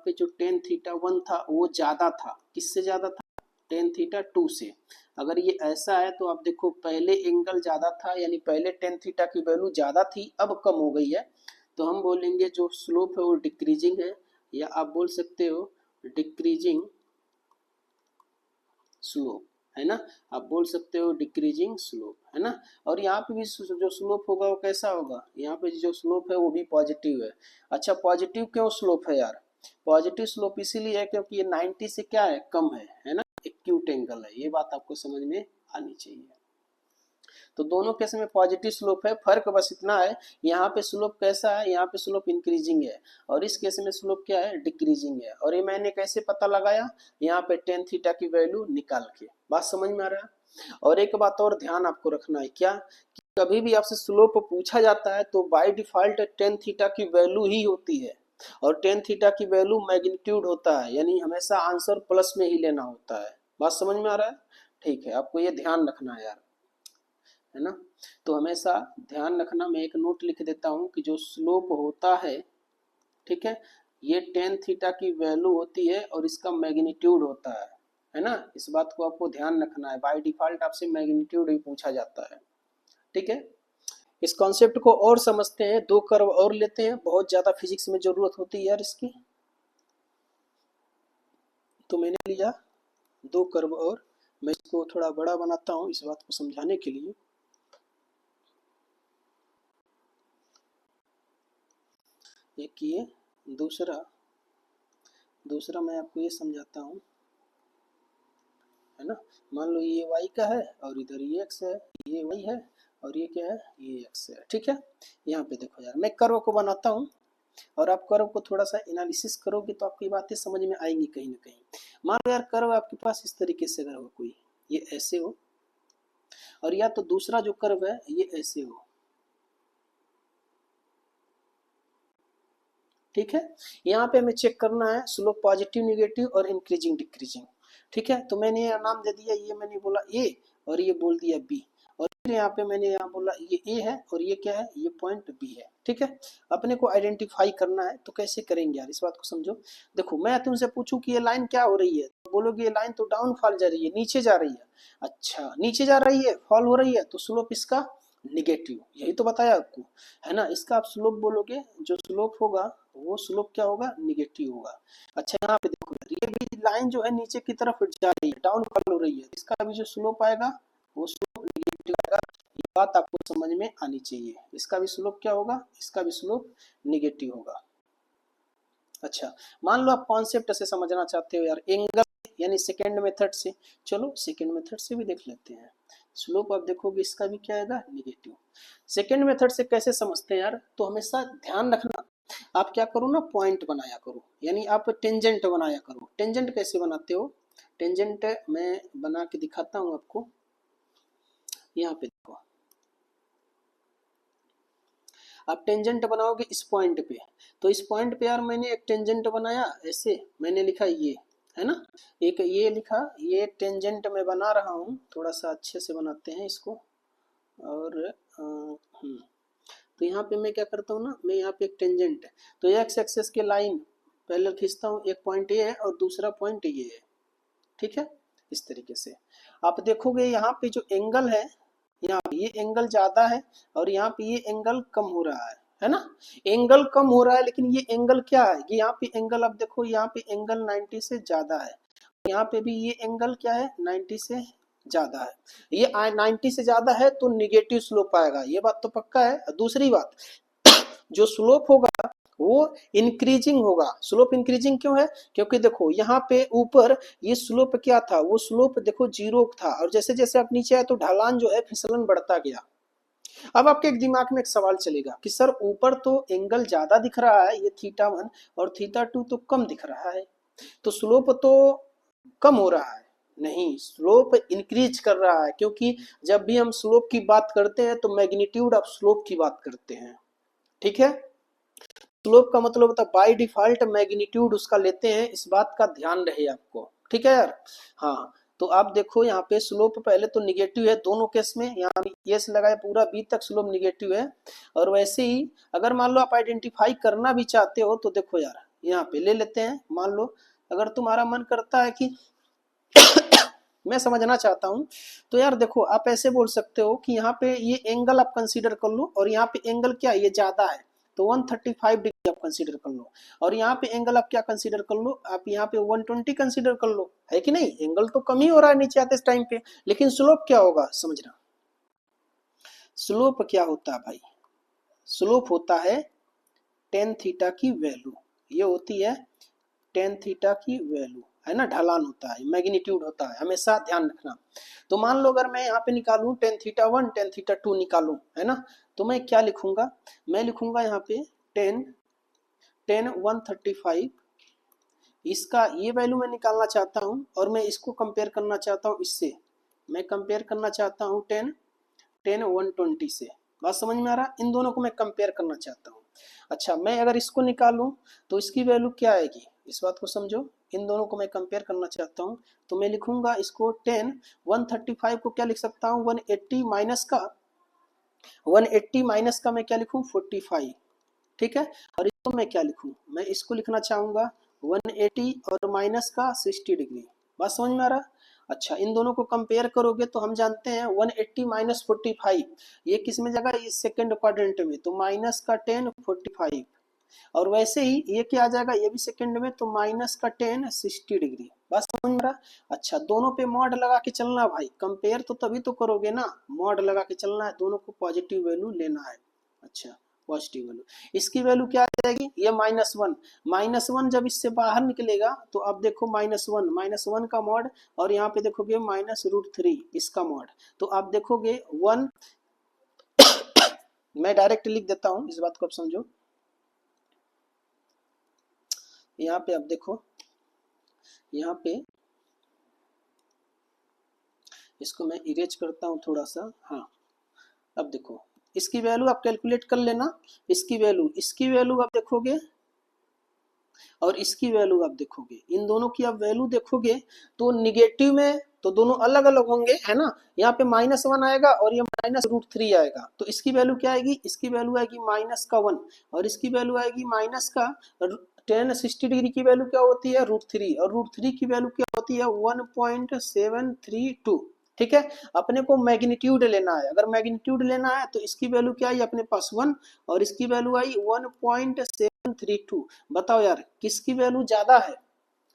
पे जो tan θ1 था वो ज्यादा था, किससे ज्यादा था, tan θ2 से। अगर ये ऐसा है तो आप देखो पहले एंगल ज्यादा था, यानी पहले tan थीटा की वैल्यू ज्यादा थी, अब कम हो गई है, तो हम बोलेंगे जो स्लोप है वो डिक्रीजिंग है, या आप बोल सकते हो डिक्रीजिंग स्लोप, है ना। आप बोल सकते हो डिक्रीजिंग स्लोप, है ना। और यहाँ पे भी जो स्लोप होगा वो कैसा होगा, यहाँ पे जो स्लोप है वो भी पॉजिटिव है। अच्छा, पॉजिटिव क्यों स्लोप है यार, पॉजिटिव स्लोप इसीलिए है क्योंकि ये 90 से क्या है, कम है ना, एक्यूट एंगल है, ये बात आपको समझ में आनी चाहिए। तो दोनों केस में पॉजिटिव स्लोप है, फर्क बस इतना है, यहाँ पे स्लोप कैसा है, यहाँ पे स्लोप इंक्रीजिंग है और इस केस में स्लोप क्या है, डिक्रीजिंग है। और ये मैंने कैसे पता लगाया, यहाँ पे tan थीटा की वैल्यू निकाल के। बात समझ में आ रहा है? और एक बात और ध्यान आपको रखना है, क्या कि कभी भी आपसे स्लोप पूछा जाता है तो बाय डिफॉल्ट tan थीटा की वैल्यू ही होती है, और tan थीटा की वैल्यू मैग्नीट्यूड होता है, यानी हमेशा आंसर प्लस में ही लेना होता है। बात समझ में आ रहा है? ठीक है, आपको ये ध्यान रखना है यार, है ना। तो हमेशा ध्यान रखना, मैं एक नोट लिख देता हूँ कि जो स्लोप होता है, ठीक है, ये tan थीटा की वैल्यू होती है और इसका मैग्नीट्यूड होता है ना। इस बात को आपको ध्यान रखना है, बाय डिफॉल्ट आपसे मैग्नीट्यूड ही पूछा जाता है, ठीक है। इस कॉन्सेप्ट को और समझते हैं, दो कर्व और लेते हैं, बहुत ज्यादा फिजिक्स में जरूरत होती है यार इसकी। तो मैंने लिया दो कर्व और, मैं इसको थोड़ा बड़ा बनाता हूँ इस बात को समझाने के लिए। एक ये, दूसरा मैं आपको ये समझाता हूँ, है ना। मान लो ये y का है और इधर ये x है, ये y है और ये क्या है, ये x है, ठीक है। यहाँ पे देखो यार, मैं कर्व को बनाता हूँ और आप कर्व को थोड़ा सा एनालिसिस करोगे तो आपको ये बातें समझ में आएंगी कहीं ना कहीं। मान लो यार कर्व आपके पास इस तरीके से अगर हो कोई, ये ऐसे हो, और या तो दूसरा जो कर्व है ये ऐसे हो, ठीक है। यहाँ पे हमें चेक करना है स्लोप पॉजिटिव, नेगेटिव और इंक्रीजिंग डिक्रीजिंग, ठीक है। तो मैंने यहाँ नाम दे दिया, ये मैंने बोला ए और ये बोल दिया बी, और फिर यहाँ पे मैंने यहाँ बोला ये ए है और ये क्या है, ये पॉइंट बी है, ठीक है। अपने को आइडेंटिफाई करना है, तो कैसे करेंगे यार, इस बात को समझो। देखो मैं तुमसे पूछूं कि ये लाइन क्या हो रही है, तो बोलोगे ये लाइन तो डाउनफॉल जा रही है, नीचे जा रही है। अच्छा नीचे जा रही है, फॉल हो रही है, तो स्लोप इसका निगेटिव, यही तो बताया आपको, है ना। इसका आप स्लोप बोलोगे, जो स्लोप होगा वो स्लोप क्या होगा, निगेटिव होगा। अच्छा यहाँ पे देखो ये भी लाइन जो है नीचे की तरफ जा रही है, डाउन फॉल हो रही है, इसका भी जो स्लोप आएगा वो स्लोप निगेटिव आएगा। ये बात आपको समझ में आनी चाहिए, इसका भी स्लोप क्या होगा, इसका भी स्लोप निगेटिव होगा। अच्छा मान लो आप कॉन्सेप्ट से समझना चाहते हो यार, एंगल यानी सेकेंड मेथड से, चलो सेकेंड मेथड से भी देख लेते हैं। स्लोप आप देखोगे इसका भी क्या आएगा, निगेटिव। सेकेंड मेथड से कैसे समझते हैं यार, तो हमेशा ध्यान रखना, आप क्या करो ना, पॉइंट बनाया करो, यानी आप टेंजेंट बनाया करो। टेंजेंट कैसे बनाते हो, टेंजेंट मैं बना के दिखाता हूँ आपको। यहाँ पे देखो, आप टेंजेंट बनाओगे इस पॉइंट पे, तो इस पॉइंट पे यार मैंने एक टेंजेंट बनाया, ऐसे मैंने लिखा ये, है ना, एक ये लिखा, ये टेंजेंट मैं बना रहा हूँ, थोड़ा सा अच्छे से बनाते हैं इसको। और तो यहाँ पे मैं क्या करता हूँ ना, मैं यहाँ पे एक टेंजेंट है, तो एक्स एक्सेस के लाइन पहले खींचता हूँ, एक पॉइंट ये है और दूसरा पॉइंट ये है, ठीक है। इस तरीके से आप देखोगे यहाँ पे जो एंगल है, यहाँ पे ये एंगल ज्यादा है और यहाँ पे ये एंगल कम हो रहा है ना। एंगल कम हो रहा है, लेकिन ये एंगल क्या है, ये यहाँ पे एंगल आप देखो, यहाँ पे एंगल 90 से ज्यादा है, यहाँ पे भी ये एंगल क्या है, 90 से ज्यादा है। ये 90 से ज्यादा है तो निगेटिव स्लोप आएगा, ये बात तो पक्का है। दूसरी बात, जो स्लोप होगा वो इंक्रीजिंग होगा। स्लोप इंक्रीजिंग क्यों है, क्योंकि देखो यहाँ पे ऊपर ये स्लोप क्या था, वो स्लोप देखो 0 था, और जैसे जैसे आप नीचे आए तो ढलान जो है फिसलन बढ़ता गया। अब आपके एक दिमाग में एक सवाल चलेगा कि सर ऊपर तो एंगल ज्यादा दिख रहा है, ये θ1 और θ2 तो कम दिख रहा है, तो स्लोप तो कम हो रहा है। नहीं, स्लोप इंक्रीज कर रहा है, क्योंकि जब भी हम स्लोप की बात करते हैं तो मैग्नीट्यूड ऑफ स्लोप की बात करते हैं, ठीक है। स्लोप का मतलब होता है बाय डिफॉल्ट मैग्नीट्यूड उसका लेते हैं, इस बात का ध्यान रहे आपको, ठीक है यार। हाँ तो आप देखो यहाँ पे स्लोप पहले तो निगेटिव है दोनों केस में, यहाँ यस लगाए पूरा बी तक स्लोप निगेटिव है। और वैसे ही अगर मान लो आप आइडेंटिफाई करना भी चाहते हो तो देखो यार, यहाँ पे ले लेते हैं, मान लो अगर तुम्हारा मन करता है कि मैं समझना चाहता हूं, तो यार देखो आप ऐसे बोल सकते हो कि यहाँ पे ये एंगल आप कंसीडर कर लो, और यहाँ पे एंगल क्या है, ये ज्यादा है, तो 135 डिग्री आप कंसीडर कर लो, और यहाँ पे एंगल आप क्या कंसीडर कर लो, आप यहाँ पे 120 कंसीडर कर लो, है कि नहीं। एंगल तो कम ही हो रहा है नीचे आते इस टाइम पे, लेकिन स्लोप क्या होगा समझना। स्लोप क्या होता है भाई, स्लोप होता है टेन थीटा की वैल्यू, ये होती है टेन थीटा की वैल्यू, है ना। ढलान होता है, मैग्नीट्यूड होता है, हमेशा ध्यान रखना। तो मान लो अगर मैं यहाँ पे निकालूं टेन थीटा 1 टेन थीटा 2 निकालूं, है ना, तो मैं क्या लिखूंगा, मैं लिखूंगा यहाँ पे टेन टेन 135, इसका ये वैल्यू मैं निकालना चाहता हूँ, और मैं इसको कंपेयर करना चाहता हूँ इससे, मैं कंपेयर करना चाहता हूँ टेन टेन 120 से। बात समझ में आ रहा, इन दोनों को मैं कंपेयर करना चाहता हूँ। अच्छा मैं अगर इसको निकालूं तो इसकी वैल्यू क्या आएगी, इस बात को समझो। इन दोनों को मैं कंपेयर करना चाहता हूँ, तो मैं लिखूंगा इसको 135 को क्या लिख सकता हूँ, 180 माइनस का, 180 माइनस का मैं क्या लिखूं 45, ठीक है। और इसको मैं क्या लिखूं, मैं इसको लिखना चाहूंगा 180 और माइनस का 60 डिग्री। बात समझ में आ रहा। अच्छा इन दोनों को कंपेयर करोगे तो हम जानते हैं 180 माइनस 45, ये किस में जगह, इस सेकंड क्वाड्रेंट में, तो माइनस का 10 45, और वैसे ही ये क्या आ जाएगा, ये भी सेकंड में, तो माइनस का 10 60 डिग्री। बस समझ में रहा। अच्छा दोनों पे मॉड लगा के चलना भाई, कंपेयर तो तभी तो करोगे ना, मॉड लगा के चलना है, दोनों को पॉजिटिव वैल्यू लेना है। अच्छा पॉजिटिव वैल्यू। इसकी वैल्यू क्या आ जाएगी, ये -1, -1 जब इससे बाहर निकलेगा तो अब देखो -1 का मॉड, और यहाँ पे देखोगे -√3 इसका मॉड, तो आप देखोगे 1 मैं डायरेक्ट लिख देता हूँ, इस बात को आप समझो। यहाँ पे आप देखो, यहाँ पे इसको मैं इरेज करता हूँ थोड़ा सा। हाँ, अब देखो इसकी वैल्यू आप कैलकुलेट कर लेना, इसकी वैल्यू आप देखोगे और इसकी वैल्यू आप देखोगे, इन दोनों की आप वैल्यू देखोगे तो निगेटिव में तो दोनों अलग अलग होंगे, है ना। यहाँ पे -1 आएगा और ये -√3 आएगा, तो इसकी वैल्यू क्या आएगी, इसकी वैल्यू आएगी -1 और इसकी वैल्यू आएगी tan 60 डिग्री की वैल्यू क्या होती है, √3, और √3 की वैल्यू क्या होती है 1.732। ठीक है, अपने को मैग्नीट्यूड लेना है, अगर मैग्नीट्यूड लेना है तो इसकी वैल्यू क्या आई अपने पास 1 और इसकी वैल्यू आई 1.732। बताओ यार किसकी वैल्यू ज्यादा है,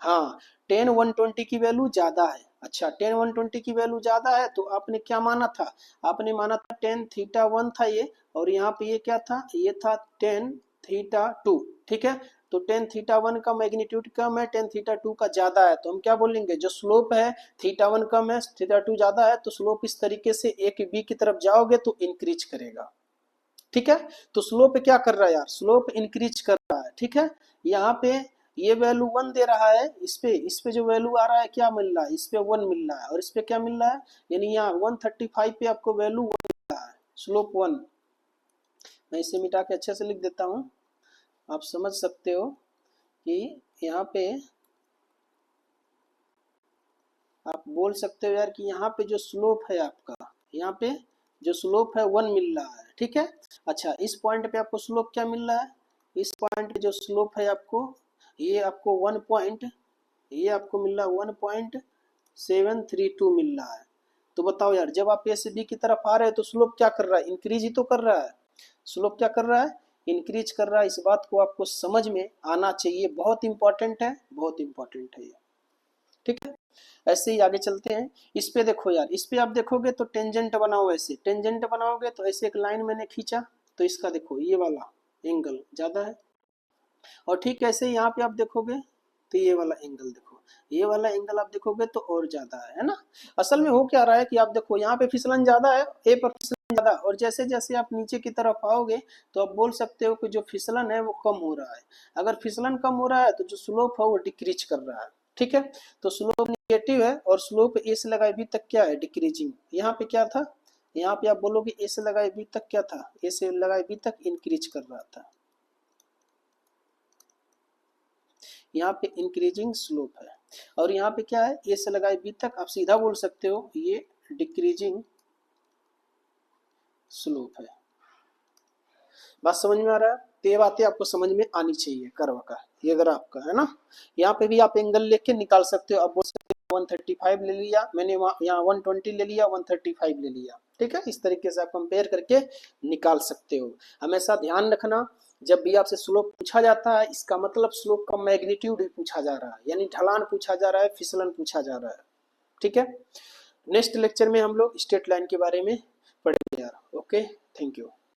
हाँ tan 120 की वैल्यू ज्यादा है। अच्छा, tan 120 की वैल्यू ज्यादा है तो आपने क्या माना था, आपने माना था tan θ1 था ये, और यहाँ पे ये क्या था, ये था tan θ2। ठीक है, तो tan θ1 का मैग्नीट्यूड कम है, tan θ2 का ज्यादा है, तो हम क्या बोलेंगे, जो स्लोप है θ1 कम है θ2 ज्यादा है, तो स्लोप इस तरीके से एक बी की तरफ जाओगे तो इंक्रीज करेगा। ठीक है, तो स्लोप क्या कर रहा है यार, स्लोप इंक्रीज कर रहा है। ठीक है, यहाँ पे ये वैल्यू 1 दे रहा है, इस पे जो वैल्यू आ रहा है क्या मिल रहा है, इस पे 1 मिल रहा है, और इस पे क्या मिल रहा है, यानी यहाँ 135 पे आपको वैल्यू 1 मिल रहा है, स्लोप 1। मैं इसे मिटा के अच्छे से लिख देता हूँ, आप समझ सकते हो कि यहाँ पे आप बोल सकते हो यार कि यहाँ पे जो स्लोप है आपका, यहाँ पे जो स्लोप है 1 मिल रहा है। ठीक है, अच्छा इस पॉइंट पे आपको स्लोप क्या मिल रहा है, इस पॉइंट पे जो स्लोप है आपको, ये आपको 1 पॉइंट, ये आपको मिल रहा है 1.732 मिल रहा है। तो बताओ यार जब आप ए से बी की तरफ आ रहे हैं तो स्लोप क्या कर रहा है, इंक्रीज ही तो कर रहा है, स्लोप क्या कर रहा है, इंक्रीज कर रहा है। इस बात को आपको समझ में आना चाहिए, बहुत इंपॉर्टेंट है, बहुत इंपॉर्टेंट है ये। ठीक है, ऐसे ही आगे चलते हैं। इस पे देखो यार, इस पे आप देखोगे तो टेंजेंट बनाओ, ऐसे टेंजेंट बनाओगे तो ऐसे एक लाइन मैंने खींचा, तो इसका देखो ये वाला एंगल ज्यादा है, और ठीक ऐसे यहाँ पे आप देखोगे तो ये वाला एंगल देखो, ये वाला एंगल आप देखोगे तो और ज्यादा है ना। असल में हो क्या रहा है कि आप देखो यहाँ पे फिसलन ज्यादा है, ए पर फिसलन ज्यादा, और जैसे जैसे आप नीचे की तरफ आओगे तो आप बोल सकते हो कि जो फिसलन है वो कम हो रहा है। अगर फिसलन कम हो रहा है तो जो स्लोप है वो डिक्रीज कर रहा है। ठीक है, तो स्लोप निगेटिव है और स्लोप ए से लगाए बी तक क्या है, डिक्रीजिंग। यहाँ पे क्या था, यहाँ पे आप बोलोगे ए से लगाए बी तक क्या था, ए से लगाए बी तक इंक्रीज कर रहा था, यहाँ पे इंक्रीजिंग स्लोप है। और यहाँ पे क्या है, ए से लगाए बी तक, आप सीधा बोल सकते हो ये डिक्रीजिंग स्लोप है। बात समझ में आ रहा है, तो ये बातें आपको समझ में आनी चाहिए कर्व का, ये ग्राफ का, है ना। यहाँ पे भी आप एंगल लेके निकाल सकते हो, आप बोल सकते हो 135 ले लिया मैंने, यहाँ 120 ले लिया, 135 ले लिया। ठीक है, इस तरीके से आप कंपेयर करके निकाल सकते हो। हमेशा ध्यान रखना, जब भी आपसे स्लोप पूछा जाता है इसका मतलब स्लोप का मैग्नीट्यूड ही पूछा जा रहा है, यानी ढलान पूछा जा रहा है, फिसलन पूछा जा रहा है। ठीक है, नेक्स्ट लेक्चर में हम लोग स्ट्रेट लाइन के बारे में पढ़ेंगे यार। Okay, thank you.